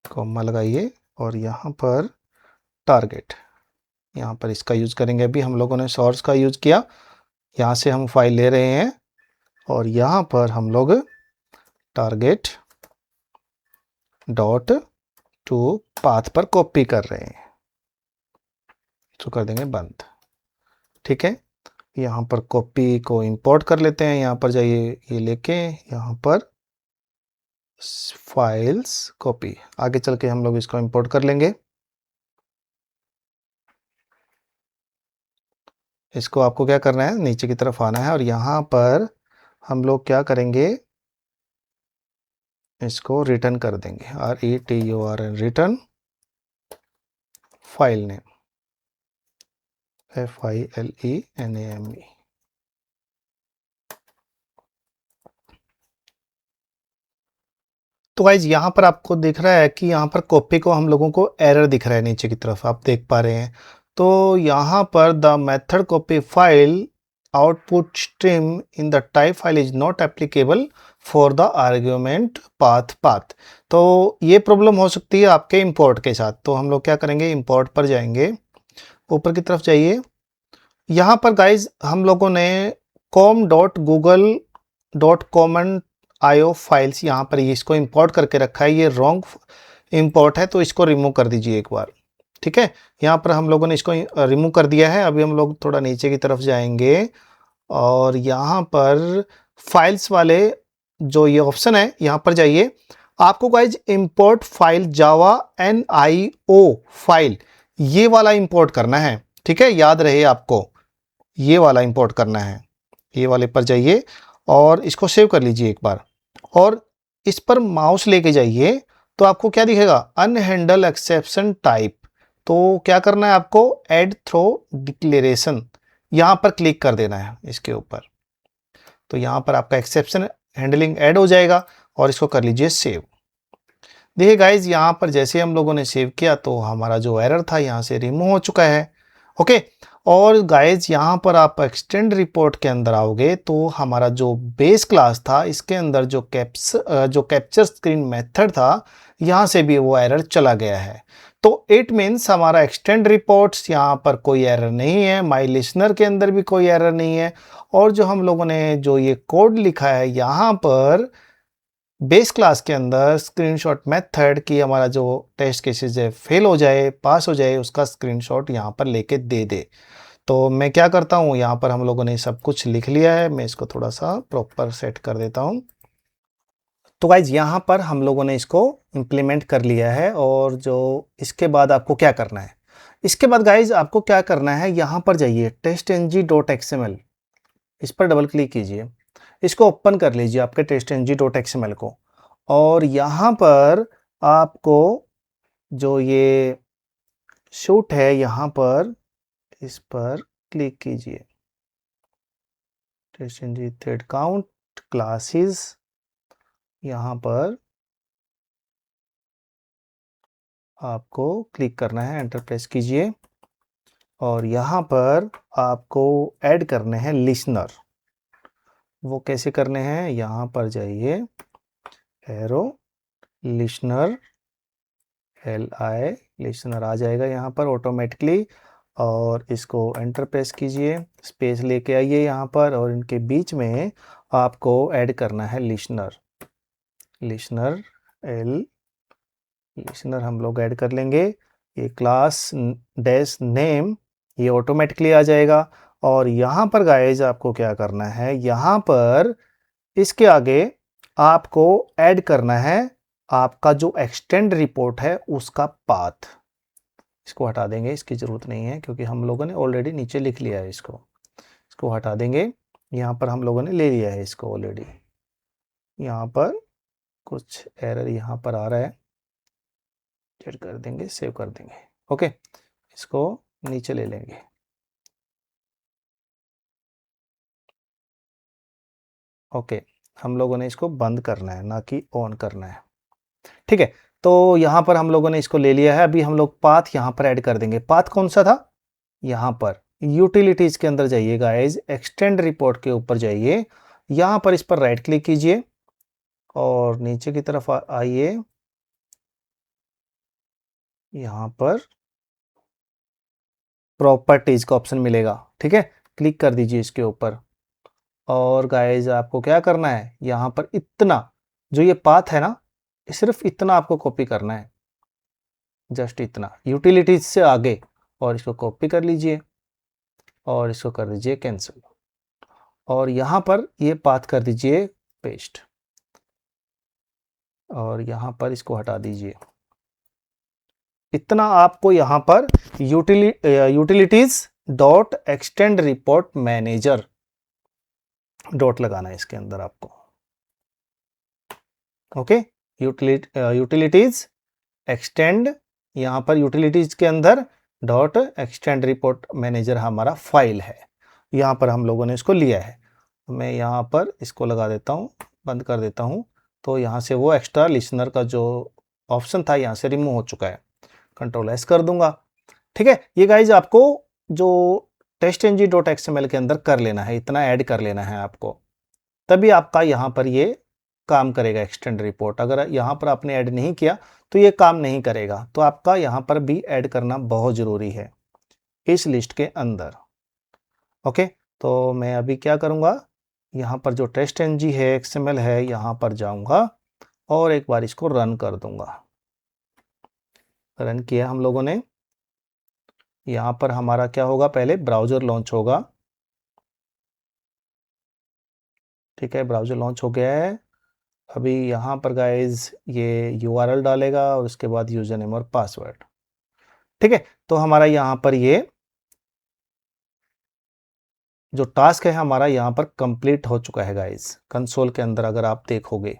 कॉमा लगाइए और यहाँ पर टारगेट, यहाँ पर इसका यूज करेंगे। अभी हम लोगों ने सोर्स का यूज किया, यहाँ से हम फाइल ले रहे हैं और यहाँ पर हम लोग टारगेट डॉट टू पाथ पर कॉपी कर रहे हैं, तो कर देंगे बंद, ठीक है। यहाँ पर कॉपी को इंपोर्ट कर लेते हैं, यहाँ पर जाइए, ये लेके यहाँ पर फाइल्स कॉपी, आगे चल के हम लोग इसको इंपोर्ट कर लेंगे। इसको आपको क्या करना है, नीचे की तरफ आना है और यहाँ पर हम लोग क्या करेंगे, इसको रिटर्न कर देंगे, RETURN, return file name, FILENAME। तो गाइज यहाँ पर आपको दिख रहा है कि यहाँ पर कॉपी को हम लोगों को एरर दिख रहा है, नीचे की तरफ आप देख पा रहे हैं। तो यहाँ पर the method copy file output stream in the type file is not applicable for the argument path. तो ये प्रॉब्लम हो सकती है आपके इंपोर्ट के साथ। तो हम लोग क्या करेंगे, इंपोर्ट पर जाएंगे, ऊपर की तरफ जाइए, यहाँ पर गाइज हम लोगों ने com.google.com.io फाइल्स यहाँ पर इसको इंपोर्ट करके रखा है, ये रॉन्ग इंपोर्ट है, तो इसको रिमूव कर दीजिए एक बार, ठीक है। यहाँ पर हम लोगों ने इसको रिमूव कर दिया है। अभी हम लोग थोड़ा नीचे की तरफ जाएंगे और यहाँ पर फाइल्स वाले जो ये ऑप्शन है, यहाँ पर जाइए, आपको गाइज इंपोर्ट फाइल जावा NIO फाइल, ये वाला इंपोर्ट करना है, ठीक है, याद रहे आपको ये वाला इंपोर्ट करना है। ये वाले पर जाइए और इसको सेव कर लीजिए एक बार और इस पर माउस लेके जाइए, तो आपको क्या दिखेगा, अनहैंडल एक्सेप्शन टाइप। तो क्या करना है आपको, ऐड थ्रो डिक्लेरेशन, यहाँ पर क्लिक कर देना है इसके ऊपर। तो यहाँ पर आपका एक्सेप्शन हैंडलिंग ऐड हो जाएगा और इसको कर लीजिए सेव। देखिए गाइज, यहाँ पर जैसे हम लोगों ने सेव किया तो हमारा जो एरर था यहाँ से रिमूव हो चुका है। ओके, और गाइज यहाँ पर आप एक्सटेंड रिपोर्ट के अंदर आओगे तो हमारा जो बेस क्लास था, इसके अंदर जो कैप्चर स्क्रीन मेथड था, यहाँ से भी वो एरर चला गया है। तो इट मीन्स हमारा एक्सटेंड रिपोर्ट्स यहाँ पर कोई एरर नहीं है, माई लिसनर के अंदर भी कोई एरर नहीं है, और जो हम लोगों ने जो ये कोड लिखा है यहाँ पर बेस क्लास के अंदर स्क्रीनशॉट मेथड की हमारा जो टेस्ट केसेस है फेल हो जाए पास हो जाए उसका स्क्रीनशॉट यहाँ पर लेके दे दे। तो मैं क्या करता हूँ, यहाँ पर हम लोगों ने सब कुछ लिख लिया है, मैं इसको थोड़ा सा प्रॉपर सेट कर देता हूँ। तो गाइज यहाँ पर हम लोगों ने इसको इम्प्लीमेंट कर लिया है। और जो इसके बाद आपको क्या करना है, इसके बाद गाइज आपको क्या करना है, यहाँ पर जाइए testng.xml, इस पर डबल क्लिक कीजिए, इसको ओपन कर लीजिए आपके testng.xml को। और यहाँ पर आपको जो ये शूट है यहाँ पर इस पर क्लिक कीजिए, testng थ्रेड काउंट क्लासेस, यहाँ पर आपको क्लिक करना है, एंटर प्रेस कीजिए और यहाँ पर आपको ऐड करने हैं लिसनर। वो कैसे करने हैं, यहाँ पर जाइए, एरो लिसनर LI लिसनर आ जाएगा यहाँ पर ऑटोमेटिकली। और इसको एंटर प्रेस कीजिए, स्पेस लेके आइए यहाँ पर और इनके बीच में आपको ऐड करना है लिसनर लिसनर हम लोग ऐड कर लेंगे। ये क्लास डैश नेम ये ऑटोमेटिकली आ जाएगा। और यहाँ पर गाइज आपको क्या करना है, यहाँ पर इसके आगे आपको ऐड करना है आपका जो एक्सटेंड रिपोर्ट है उसका पाथ। इसको हटा देंगे, इसकी ज़रूरत नहीं है क्योंकि हम लोगों ने ऑलरेडी नीचे लिख लिया है। इसको हटा देंगे, यहाँ पर हम लोगों ने ले लिया है इसको ऑलरेडी। यहाँ पर कुछ एरर यहाँ पर आ रहा है, चेक कर देंगे, सेव कर देंगे। ओके, इसको नीचे ले लेंगे। ओके, हम लोगों ने इसको बंद करना है ना कि ऑन करना है। ठीक है, तो यहाँ पर हम लोगों ने इसको ले लिया है। अभी हम लोग पाथ यहाँ पर ऐड कर देंगे। पाथ कौन सा था, यहाँ पर यूटिलिटीज के अंदर जाइए गाइज, एक्सटेंड रिपोर्ट के ऊपर जाइए, यहाँ पर इस पर राइट क्लिक कीजिए और नीचे की तरफ आइए, यहाँ पर प्रॉपर्टीज का ऑप्शन मिलेगा। ठीक है, क्लिक कर दीजिए इसके ऊपर। और गाइज आपको क्या करना है, यहाँ पर इतना जो ये पाथ है ना, सिर्फ इतना आपको कॉपी करना है, जस्ट इतना यूटिलिटीज से आगे, और इसको कॉपी कर लीजिए और इसको कर दीजिए कैंसिल। और यहाँ पर ये पाथ कर दीजिए पेस्ट और यहाँ पर इसको हटा दीजिए। इतना आपको यहाँ पर utilities dot extend report manager dot लगाना है इसके अंदर आपको। ओके, यूटिलिटीज एक्सटेंड, यहाँ पर यूटिलिटीज के अंदर डॉट एक्सटेंड रिपोर्ट मैनेजर हमारा फाइल है, यहाँ पर हम लोगों ने इसको लिया है। मैं यहाँ पर इसको लगा देता हूँ, बंद कर देता हूँ। तो यहाँ से वो एक्स्ट्रा लिसनर का जो ऑप्शन था यहाँ से रिमूव हो चुका है। Ctrl+S कर दूंगा। ठीक है, ये गाइज आपको जो testng.xml के अंदर कर लेना है, इतना ऐड कर लेना है आपको, तभी आपका यहाँ पर ये काम करेगा एक्सटेंड रिपोर्ट। अगर यहाँ पर आपने ऐड नहीं किया तो ये काम नहीं करेगा। तो आपका यहाँ पर भी ऐड करना बहुत ज़रूरी है इस लिस्ट के अंदर। ओके, तो मैं अभी क्या करूँगा, यहाँ पर जो testng है XML है, यहाँ पर जाऊँगा और एक बार इसको रन कर दूंगा। रन किया हम लोगों ने। यहाँ पर हमारा क्या होगा, पहले ब्राउज़र लॉन्च होगा। ठीक है, ब्राउज़र लॉन्च हो गया है। अभी यहाँ पर गाइज ये URL डालेगा और उसके बाद यूज़र नेम और पासवर्ड। ठीक है, तो हमारा यहाँ पर ये जो टास्क है हमारा यहाँ पर कंप्लीट हो चुका है गाइज। कंसोल के अंदर अगर आप देखोगे,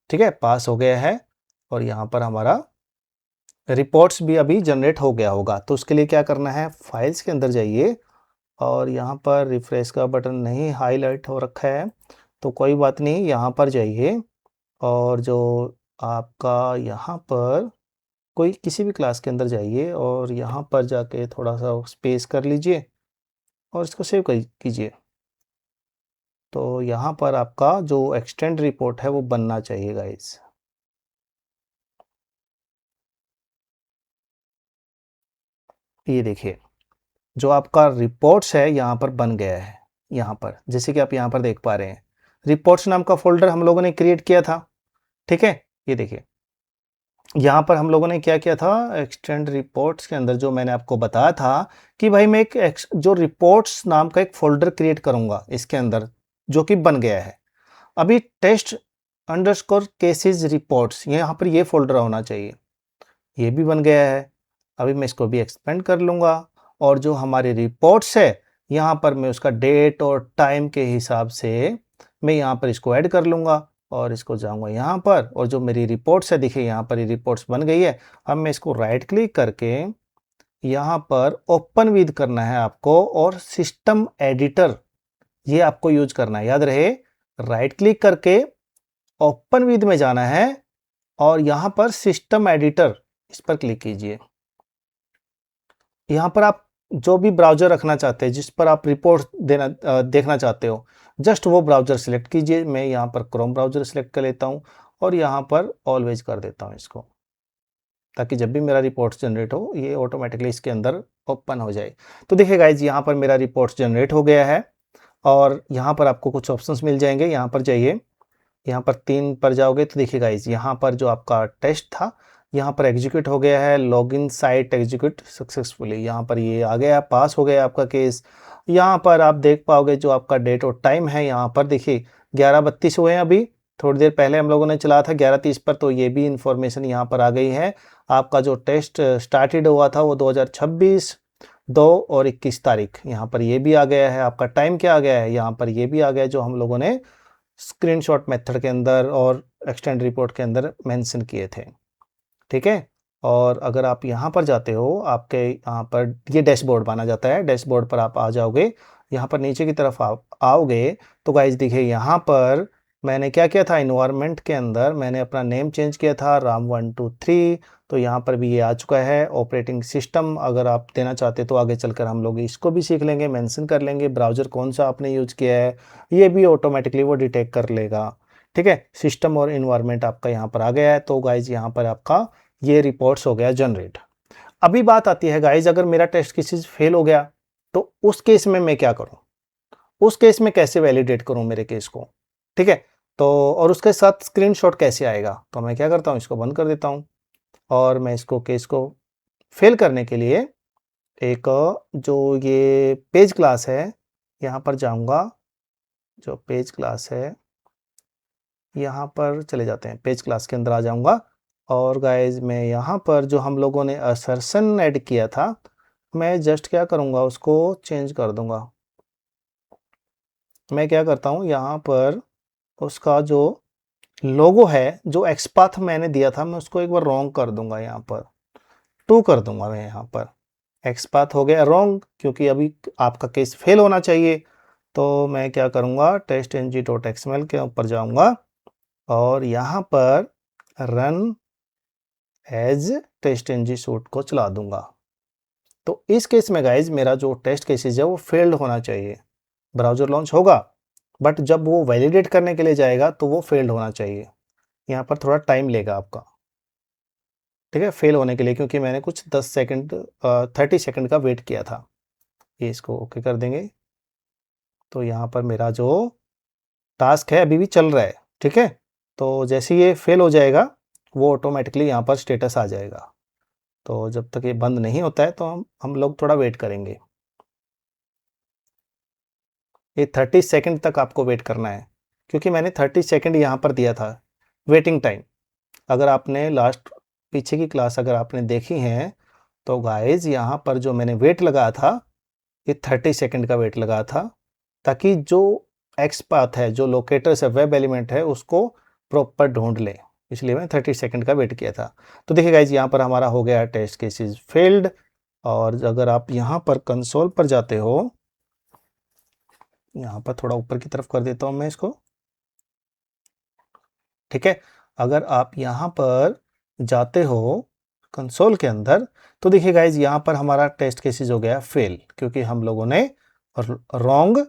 ठीक है, पास हो गया है। और यहाँ पर हमारा रिपोर्ट्स भी अभी जनरेट हो गया होगा। तो उसके लिए क्या करना है, फाइल्स के अंदर जाइए और यहाँ पर रिफ्रेश का बटन नहीं हाईलाइट हो रखा है तो कोई बात नहीं, यहाँ पर जाइए और जो आपका यहाँ पर कोई किसी भी क्लास के अंदर जाइए और यहाँ पर जाके थोड़ा सा स्पेस कर लीजिए और इसको सेव कीजिए। तो यहाँ पर आपका जो एक्सटेंड रिपोर्ट है वो बनना चाहिए गाइस। ये देखिए जो आपका रिपोर्ट्स है यहाँ पर बन गया है। यहाँ पर जैसे कि आप यहाँ पर देख पा रहे हैं, रिपोर्ट्स नाम का फोल्डर हम लोगों ने क्रिएट किया था। ठीक है, ये देखिए यहाँ पर हम लोगों ने क्या किया था, एक्सटेंड रिपोर्ट्स के अंदर जो मैंने आपको बताया था कि भाई मैं एक जो रिपोर्ट्स नाम का एक फोल्डर क्रिएट करूंगा इसके अंदर, जो कि बन गया है अभी, टेस्ट अंडरस्कोर केसेस रिपोर्ट्स, यहाँ पर ये फोल्डर होना चाहिए, ये भी बन गया है। अभी मैं इसको भी एक्सपेंड कर लूँगा और जो हमारी रिपोर्ट्स है यहाँ पर मैं उसका डेट और टाइम के हिसाब से मैं यहाँ पर इसको ऐड कर लूँगा और इसको जाऊँगा यहाँ पर, और जो मेरी रिपोर्ट्स है देखिए यहाँ पर ये रिपोर्ट्स बन गई है। अब मैं इसको राइट क्लिक करके यहाँ पर ओपन विद करना है आपको, और सिस्टम एडिटर ये आपको यूज करना है, याद रहे राइट क्लिक करके ओपन विद में जाना है और यहाँ पर सिस्टम एडिटर इस पर क्लिक कीजिए। यहाँ पर आप जो भी ब्राउजर रखना चाहते हैं, जिस पर आप रिपोर्ट देखना चाहते हो, जस्ट वो ब्राउजर सिलेक्ट कीजिए। मैं यहाँ पर क्रोम ब्राउजर सिलेक्ट कर लेता हूँ और यहाँ पर ऑलवेज कर देता हूँ इसको, ताकि जब भी मेरा रिपोर्ट्स जनरेट हो ये ऑटोमेटिकली इसके अंदर ओपन हो जाए। तो देखिए गाइज यहाँ पर मेरा रिपोर्ट्स जनरेट हो गया है और यहाँ पर आपको कुछ ऑप्शंस मिल जाएंगे। यहाँ पर जाइए, यहाँ पर 3 पर जाओगे तो देखिए गाइज यहाँ पर जो आपका टेस्ट था यहाँ पर एग्जीक्यूट हो गया है, लॉगिन साइट एग्जीक्यूट सक्सेसफुली, यहाँ पर ये आ गया, पास हो गया आपका केस। यहाँ पर आप देख पाओगे जो आपका डेट और टाइम है, यहाँ पर देखिए 11:32 हुए हैं अभी, थोड़ी देर पहले हम लोगों ने चला था 11:30 पर, तो ये भी इंफॉर्मेशन यहाँ पर आ गई है। आपका जो टेस्ट स्टार्टेड हुआ था वो 2026 2 और 21 तारीख, यहाँ पर ये भी आ गया है। आपका टाइम क्या आ गया है, यहाँ पर ये भी आ गया जो हम लोगों ने स्क्रीनशॉट मेथड के अंदर और एक्सटेंड रिपोर्ट के अंदर मेंशन किए थे, ठीक है। और अगर आप यहाँ पर जाते हो, आपके यहाँ पर ये डैशबोर्ड माना जाता है, डैशबोर्ड पर आप आ जाओगे, यहाँ पर नीचे की तरफ आप आओगे तो गाइस देखिए यहाँ पर मैंने क्या किया था, इन्वायरमेंट के अंदर मैंने अपना नेम चेंज किया था राम 123, तो यहाँ पर भी ये आ चुका है। ऑपरेटिंग सिस्टम अगर आप देना चाहते तो आगे चलकर हम लोग इसको भी सीख लेंगे, मेंशन कर लेंगे, ब्राउज़र कौन सा आपने यूज किया है ये भी ऑटोमेटिकली वो डिटेक्ट कर लेगा, ठीक है। सिस्टम और इन्वायरमेंट आपका यहाँ पर आ गया है। तो गाइज यहाँ पर आपका ये रिपोर्ट्स हो गया जनरेट। अभी बात आती है गाइज, अगर मेरा टेस्ट किसी से फेल हो गया तो उस केस में मैं क्या करूं, उस केस में कैसे वैलिडेट करूं मेरे केस को, ठीक है। तो और उसके साथ स्क्रीनशॉट कैसे आएगा, तो मैं क्या करता हूं, इसको बंद कर देता हूं और मैं इसको केस को फेल करने के लिए एक जो ये पेज क्लास है यहाँ पर जाऊंगा, जो पेज क्लास है यहाँ पर चले जाते हैं, पेज क्लास के अंदर आ जाऊंगा और गाइज मैं यहाँ पर जो हम लोगों ने असर्शन ऐड किया था, मैं जस्ट क्या करूँगा उसको चेंज कर दूंगा। मैं क्या करता हूँ यहाँ पर उसका जो लोगो है, जो एक्सपाथ मैंने दिया था, मैं उसको एक बार रॉन्ग कर दूंगा, यहाँ पर 2 कर दूंगा मैं। यहाँ पर एक्सपाथ हो गया रॉन्ग, क्योंकि अभी आपका केस फेल होना चाहिए। तो मैं क्या करूँगा, testng.xml के ऊपर जाऊँगा और यहाँ पर रन एज टेस्टng सूट को चला दूंगा। तो इस केस में गाइज मेरा जो टेस्ट केसेज है वो फेल्ड होना चाहिए। ब्राउजर लॉन्च होगा बट जब वो वैलिडेट करने के लिए जाएगा तो वो फेल्ड होना चाहिए। यहाँ पर थोड़ा टाइम लेगा आपका, ठीक है, फेल होने के लिए, क्योंकि मैंने कुछ 10 सेकंड 30 सेकंड का वेट किया था। ये इसको ओके कर देंगे। तो यहाँ पर मेरा जो टास्क है अभी भी चल रहा है, ठीक है। तो जैसे ये फेल हो जाएगा वो ऑटोमेटिकली यहाँ पर स्टेटस आ जाएगा। तो जब तक ये बंद नहीं होता है तो हम लोग थोड़ा वेट करेंगे। ये 30 सेकंड तक आपको वेट करना है, क्योंकि मैंने 30 सेकंड यहाँ पर दिया था वेटिंग टाइम। अगर आपने लास्ट पीछे की क्लास अगर आपने देखी हैं तो गाइज यहाँ पर जो मैंने वेट लगाया था ये 30 सेकंड का वेट लगाया था, ताकि जो एक्सपाथ है, जो लोकेटर्स है, वेब एलिमेंट है, उसको प्रॉपर ढूंढ ले, इसलिए मैं 30 सेकंड का वेट किया था। तो देखिए गाइज यहाँ पर हमारा हो गया टेस्ट केसेस फेल्ड। और अगर आप यहाँ पर कंसोल पर जाते हो, यहाँ पर थोड़ा ऊपर की तरफ कर देता हूँ मैं इसको, ठीक है। अगर आप यहाँ पर जाते हो कंसोल के अंदर तो देखिए गाइज यहाँ पर हमारा टेस्ट केसेस हो गया फेल, क्योंकि हम लोगों ने रॉन्ग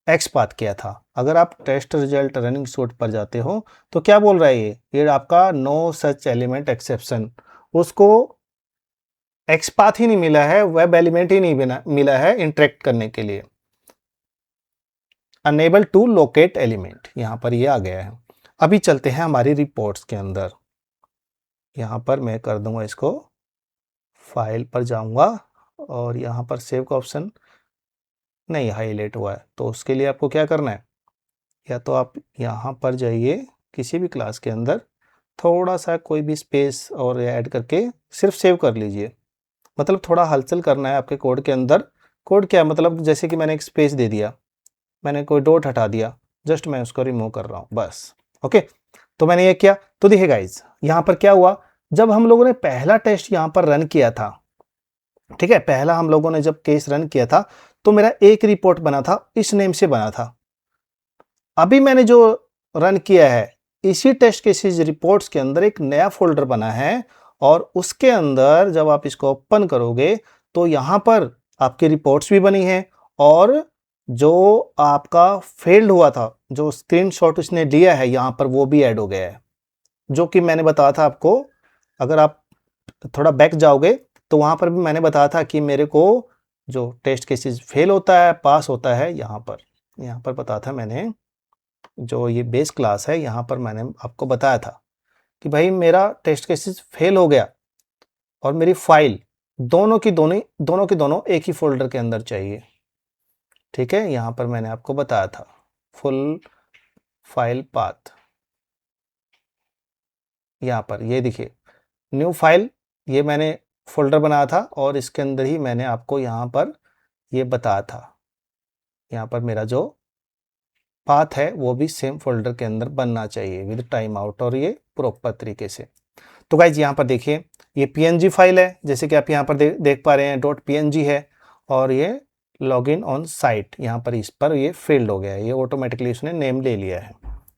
एक्सपाथ किया था। अगर आप टेस्ट रिजल्ट रनिंग सूट पर जाते हो तो क्या बोल रहा है ये आपका नो सच एलिमेंट एक्सेप्शन, उसको एक्सपाथ ही नहीं मिला है, वेब एलिमेंट ही नहीं मिला है इंटरेक्ट करने के लिए, अनेबल टू लोकेट एलिमेंट, यहाँ पर ये आ गया है। अभी चलते हैं हमारी रिपोर्ट्स के अंदर। यहाँ पर मैं कर दूंगा इसको, फाइल पर जाऊंगा और यहाँ पर सेव का ऑप्शन नहीं हाईलाइट हुआ है, तो उसके लिए आपको क्या करना है, या तो आप यहाँ पर जाइए किसी भी क्लास के अंदर, थोड़ा सा कोई भी स्पेस और ऐड करके सिर्फ सेव कर लीजिए। मतलब थोड़ा हलचल करना है आपके कोड के अंदर। कोड क्या मतलब, जैसे कि मैंने एक स्पेस दे दिया, मैंने कोई डॉट हटा दिया, जस्ट मैं उसको रिमूव कर रहा हूँ बस। ओके, तो मैंने ये किया। तो देखिए गाइज, यहाँ पर क्या हुआ, जब हम लोगों ने पहला टेस्ट यहाँ पर रन किया था, ठीक है, पहला हम लोगों ने जब केस रन किया था तो मेरा एक रिपोर्ट बना था, इस नेम से बना था। अभी मैंने जो रन किया है, इसी टेस्ट केसेस रिपोर्ट्स के अंदर एक नया फोल्डर बना है, और उसके अंदर जब आप इसको ओपन करोगे तो यहां पर आपकी रिपोर्ट्स भी बनी है, और जो आपका फेल्ड हुआ था, जो स्क्रीनशॉट उसने लिया है यहां पर, वो भी ऐड हो गया है। जो कि मैंने बताया था आपको, अगर आप थोड़ा बैक जाओगे तो वहां पर भी मैंने बताया था कि मेरे को जो टेस्ट केसेस फेल होता है पास होता है, यहाँ पर बताया था मैंने, जो ये बेस क्लास है यहाँ पर मैंने आपको बताया था कि भाई मेरा टेस्ट केसेस फेल हो गया और मेरी फाइल दोनों की दोनों एक ही फोल्डर के अंदर चाहिए। ठीक है, यहाँ पर मैंने आपको बताया था फुल फाइल पाथ, यहाँ पर ये देखिए न्यू फाइल, ये मैंने फोल्डर बनाया था और इसके अंदर ही मैंने आपको यहाँ पर ये बताया था, यहाँ पर मेरा जो पाथ है वो भी सेम फोल्डर के अंदर बनना चाहिए विद टाइम आउट, और ये प्रॉपर तरीके से। तो गाइज यहाँ पर देखिए ये पीएनजी फाइल है, जैसे कि आप यहाँ पर देख पा रहे हैं डॉट पीएनजी है, और ये लॉगिन ऑन साइट, यहाँ पर इस पर ये फेल्ड हो गया है, ये ऑटोमेटिकली उसने नेम ले लिया है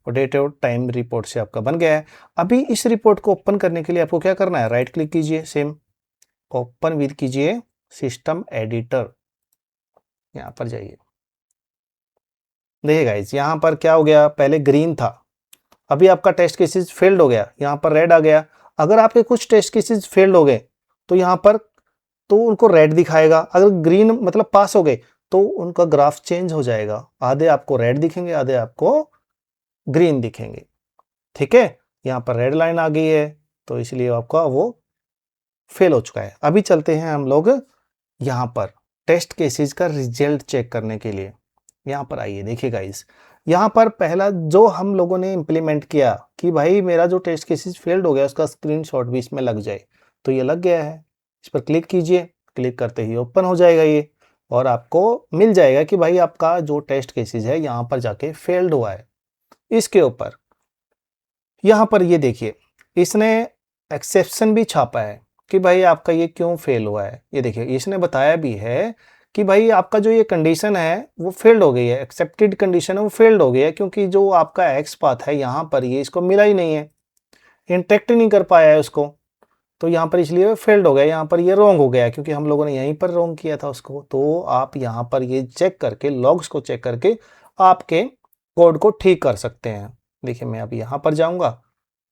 और डेट और टाइम रिपोर्ट से आपका बन गया है। अभी इस रिपोर्ट को ओपन करने के लिए आपको क्या करना है, राइट क्लिक कीजिए, सेम ओपन विद कीजिए सिस्टम एडिटर, यहाँ पर जाइए। देखिए गाइज यहाँ पर क्या हो गया, पहले ग्रीन था, अभी आपका टेस्ट केसेस फेल्ड हो गया, यहाँ पर रेड आ गया। अगर आपके कुछ टेस्ट केसेस फेल्ड हो गए तो यहाँ पर तो उनको रेड दिखाएगा, अगर ग्रीन मतलब पास हो गए तो उनका ग्राफ चेंज हो जाएगा, आधे आपको रेड दिखेंगे आधे आपको ग्रीन दिखेंगे। ठीक है, यहाँ पर रेड लाइन आ गई है तो इसलिए आपका वो फेल हो चुका है। अभी चलते हैं हम लोग यहाँ पर टेस्ट केसेस का रिजल्ट चेक करने के लिए। यहाँ पर आइए, देखिए गाइस, यहाँ पर पहला जो हम लोगों ने इंप्लीमेंट किया कि भाई मेरा जो टेस्ट केसेस फेल्ड हो गया उसका स्क्रीनशॉट भी इसमें लग जाए, तो ये लग गया है। इस पर क्लिक कीजिए, क्लिक करते ही ओपन हो जाएगा ये, और आपको मिल जाएगा कि भाई आपका जो टेस्ट केसेस है यहाँ पर जाके फेल्ड हुआ है। इसके ऊपर यहाँ पर ये देखिए इसने एक्सेप्शन भी छापा है कि भाई आपका ये क्यों फेल हुआ है। ये देखिए इसने बताया भी है कि भाई आपका जो ये कंडीशन है वो फेल्ड हो गई है, एक्सेप्टेड कंडीशन है वो फेल्ड हो गई है, क्योंकि जो आपका एक्स पाथ है यहाँ पर ये इसको मिला ही नहीं है, इंटरेक्ट नहीं कर पाया है उसको, तो यहाँ पर इसलिए फेल्ड हो गया। यहाँ पर ये रॉन्ग हो गया क्योंकि हम लोगों ने यहीं पर रॉन्ग किया था उसको। तो आप यहाँ पर ये चेक करके, लॉग्स को चेक करके आपके कोड को ठीक कर सकते हैं। देखिए मैं अभी यहाँ पर जाऊँगा,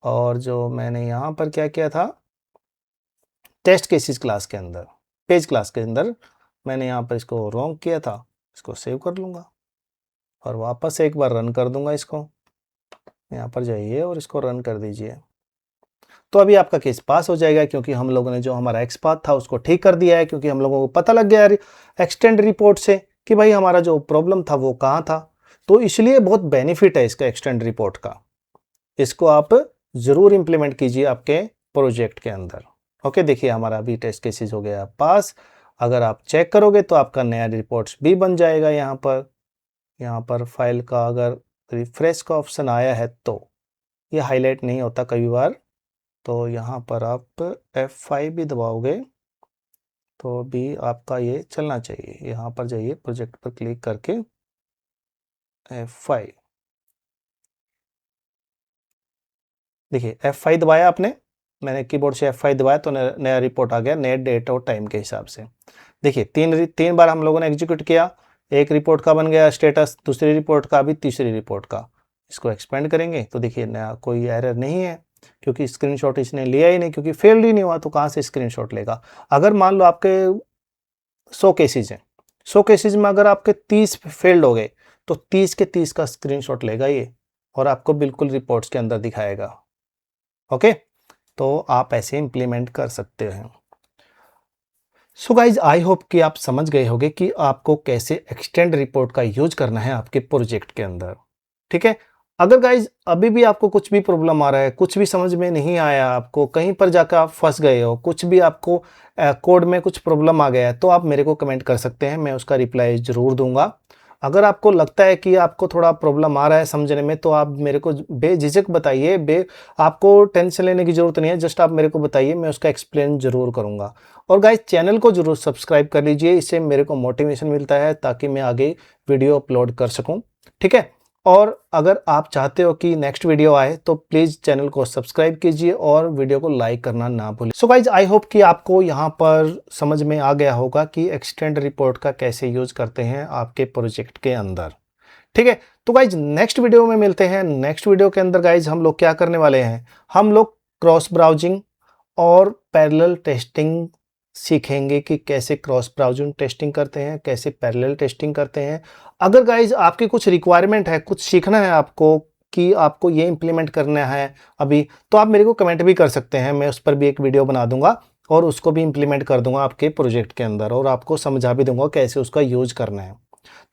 और जो मैंने यहाँ पर क्या किया था, टेस्ट केसेस क्लास के अंदर, पेज क्लास के अंदर मैंने यहाँ पर इसको रॉन्ग किया था, इसको सेव कर लूँगा और वापस एक बार रन कर दूंगा इसको। यहाँ पर जाइए और इसको रन कर दीजिए, तो अभी आपका केस पास हो जाएगा, क्योंकि हम लोगों ने जो हमारा एक्स पाथ था उसको ठीक कर दिया है, क्योंकि हम लोगों को पता लग गया एक्सटेंड रिपोर्ट से कि भाई हमारा जो प्रॉब्लम था वो कहाँ था। तो इसलिए बहुत बेनिफिट है इसका एक्सटेंड रिपोर्ट का, इसको आप जरूर इंप्लीमेंट कीजिए आपके प्रोजेक्ट के अंदर। ओके, देखिए हमारा अभी टेस्ट केसेस हो गया पास। अगर आप चेक करोगे तो आपका नया रिपोर्ट्स भी बन जाएगा। यहाँ पर फाइल का अगर रिफ्रेश का ऑप्शन आया है तो ये हाईलाइट नहीं होता कई बार, तो यहाँ पर आप F5 भी दबाओगे तो भी आपका ये चलना चाहिए। यहाँ पर जाइए, प्रोजेक्ट पर क्लिक करके F5, देखिए F5 दबाया आपने, मैंने कीबोर्ड से F5 दबाया तो नया रिपोर्ट आ गया नए डेट और टाइम के हिसाब से। देखिए तीन बार हम लोगों ने एग्जीक्यूट किया, एक रिपोर्ट का बन गया स्टेटस, दूसरी रिपोर्ट का, अभी तीसरी रिपोर्ट का। इसको एक्सपेंड करेंगे तो देखिए नया कोई एरर नहीं है, क्योंकि स्क्रीनशॉट इसने लिया ही नहीं, क्योंकि फेल्ड ही नहीं हुआ तो कहाँ से स्क्रीनशॉट लेगा। अगर मान लो आपके 100 केसेज हैं, 100 केसेज में अगर आपके 30 फेल्ड हो गए तो 30 के 30 का स्क्रीनशॉट लेगा ये, और आपको बिल्कुल रिपोर्ट्स के अंदर दिखाएगा। ओके, तो आप ऐसे इम्प्लीमेंट कर सकते हैं। सो गाइज, आई होप कि आप समझ गए होंगे कि आपको कैसे एक्सटेंड रिपोर्ट का यूज करना है आपके प्रोजेक्ट के अंदर। ठीक है, अगर गाइज अभी भी आपको कुछ भी प्रॉब्लम आ रहा है, कुछ भी समझ में नहीं आया, आपको कहीं पर जाकर आप फंस गए हो, कुछ भी आपको कोड में कुछ प्रॉब्लम आ गया है, तो आप मेरे को कमेंट कर सकते हैं, मैं उसका रिप्लाई जरूर दूंगा। अगर आपको लगता है कि आपको थोड़ा प्रॉब्लम आ रहा है समझने में, तो आप मेरे को बेझिझक बताइए, आपको टेंशन लेने की जरूरत नहीं है, जस्ट आप मेरे को बताइए, मैं उसका एक्सप्लेन जरूर करूंगा। और गाइस, चैनल को जरूर सब्सक्राइब कर लीजिए, इससे मेरे को मोटिवेशन मिलता है ताकि मैं आगे वीडियो अपलोड कर सकूं। ठीक है, और अगर आप चाहते हो कि नेक्स्ट वीडियो आए तो प्लीज चैनल को सब्सक्राइब कीजिए और वीडियो को लाइक करना ना भूलिए। सो गाइज, आई होप कि आपको यहाँ पर समझ में आ गया होगा कि एक्सटेंड रिपोर्ट का कैसे यूज करते हैं आपके प्रोजेक्ट के अंदर। ठीक है, तो गाइज नेक्स्ट वीडियो में मिलते हैं। नेक्स्ट वीडियो के अंदर गाइज हम लोग क्या करने वाले हैं, हम लोग क्रॉस ब्राउजिंग और पैरेलल टेस्टिंग सीखेंगे कि कैसे क्रॉस ब्राउजिंग टेस्टिंग करते हैं, कैसे पैरेलल टेस्टिंग करते हैं। अगर गाइज आपकी कुछ रिक्वायरमेंट है, कुछ सीखना है आपको कि आपको ये इंप्लीमेंट करना है अभी, तो आप मेरे को कमेंट भी कर सकते हैं, मैं उस पर भी एक वीडियो बना दूंगा और उसको भी इंप्लीमेंट कर दूंगा आपके प्रोजेक्ट के अंदर और आपको समझा भी दूंगा कैसे उसका यूज करना है।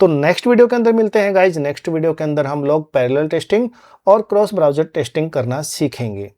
तो नेक्स्ट वीडियो के अंदर मिलते हैं गाइज। नेक्स्ट वीडियो के अंदर हम लोग पैरेलल टेस्टिंग और क्रॉस ब्राउजर टेस्टिंग करना सीखेंगे।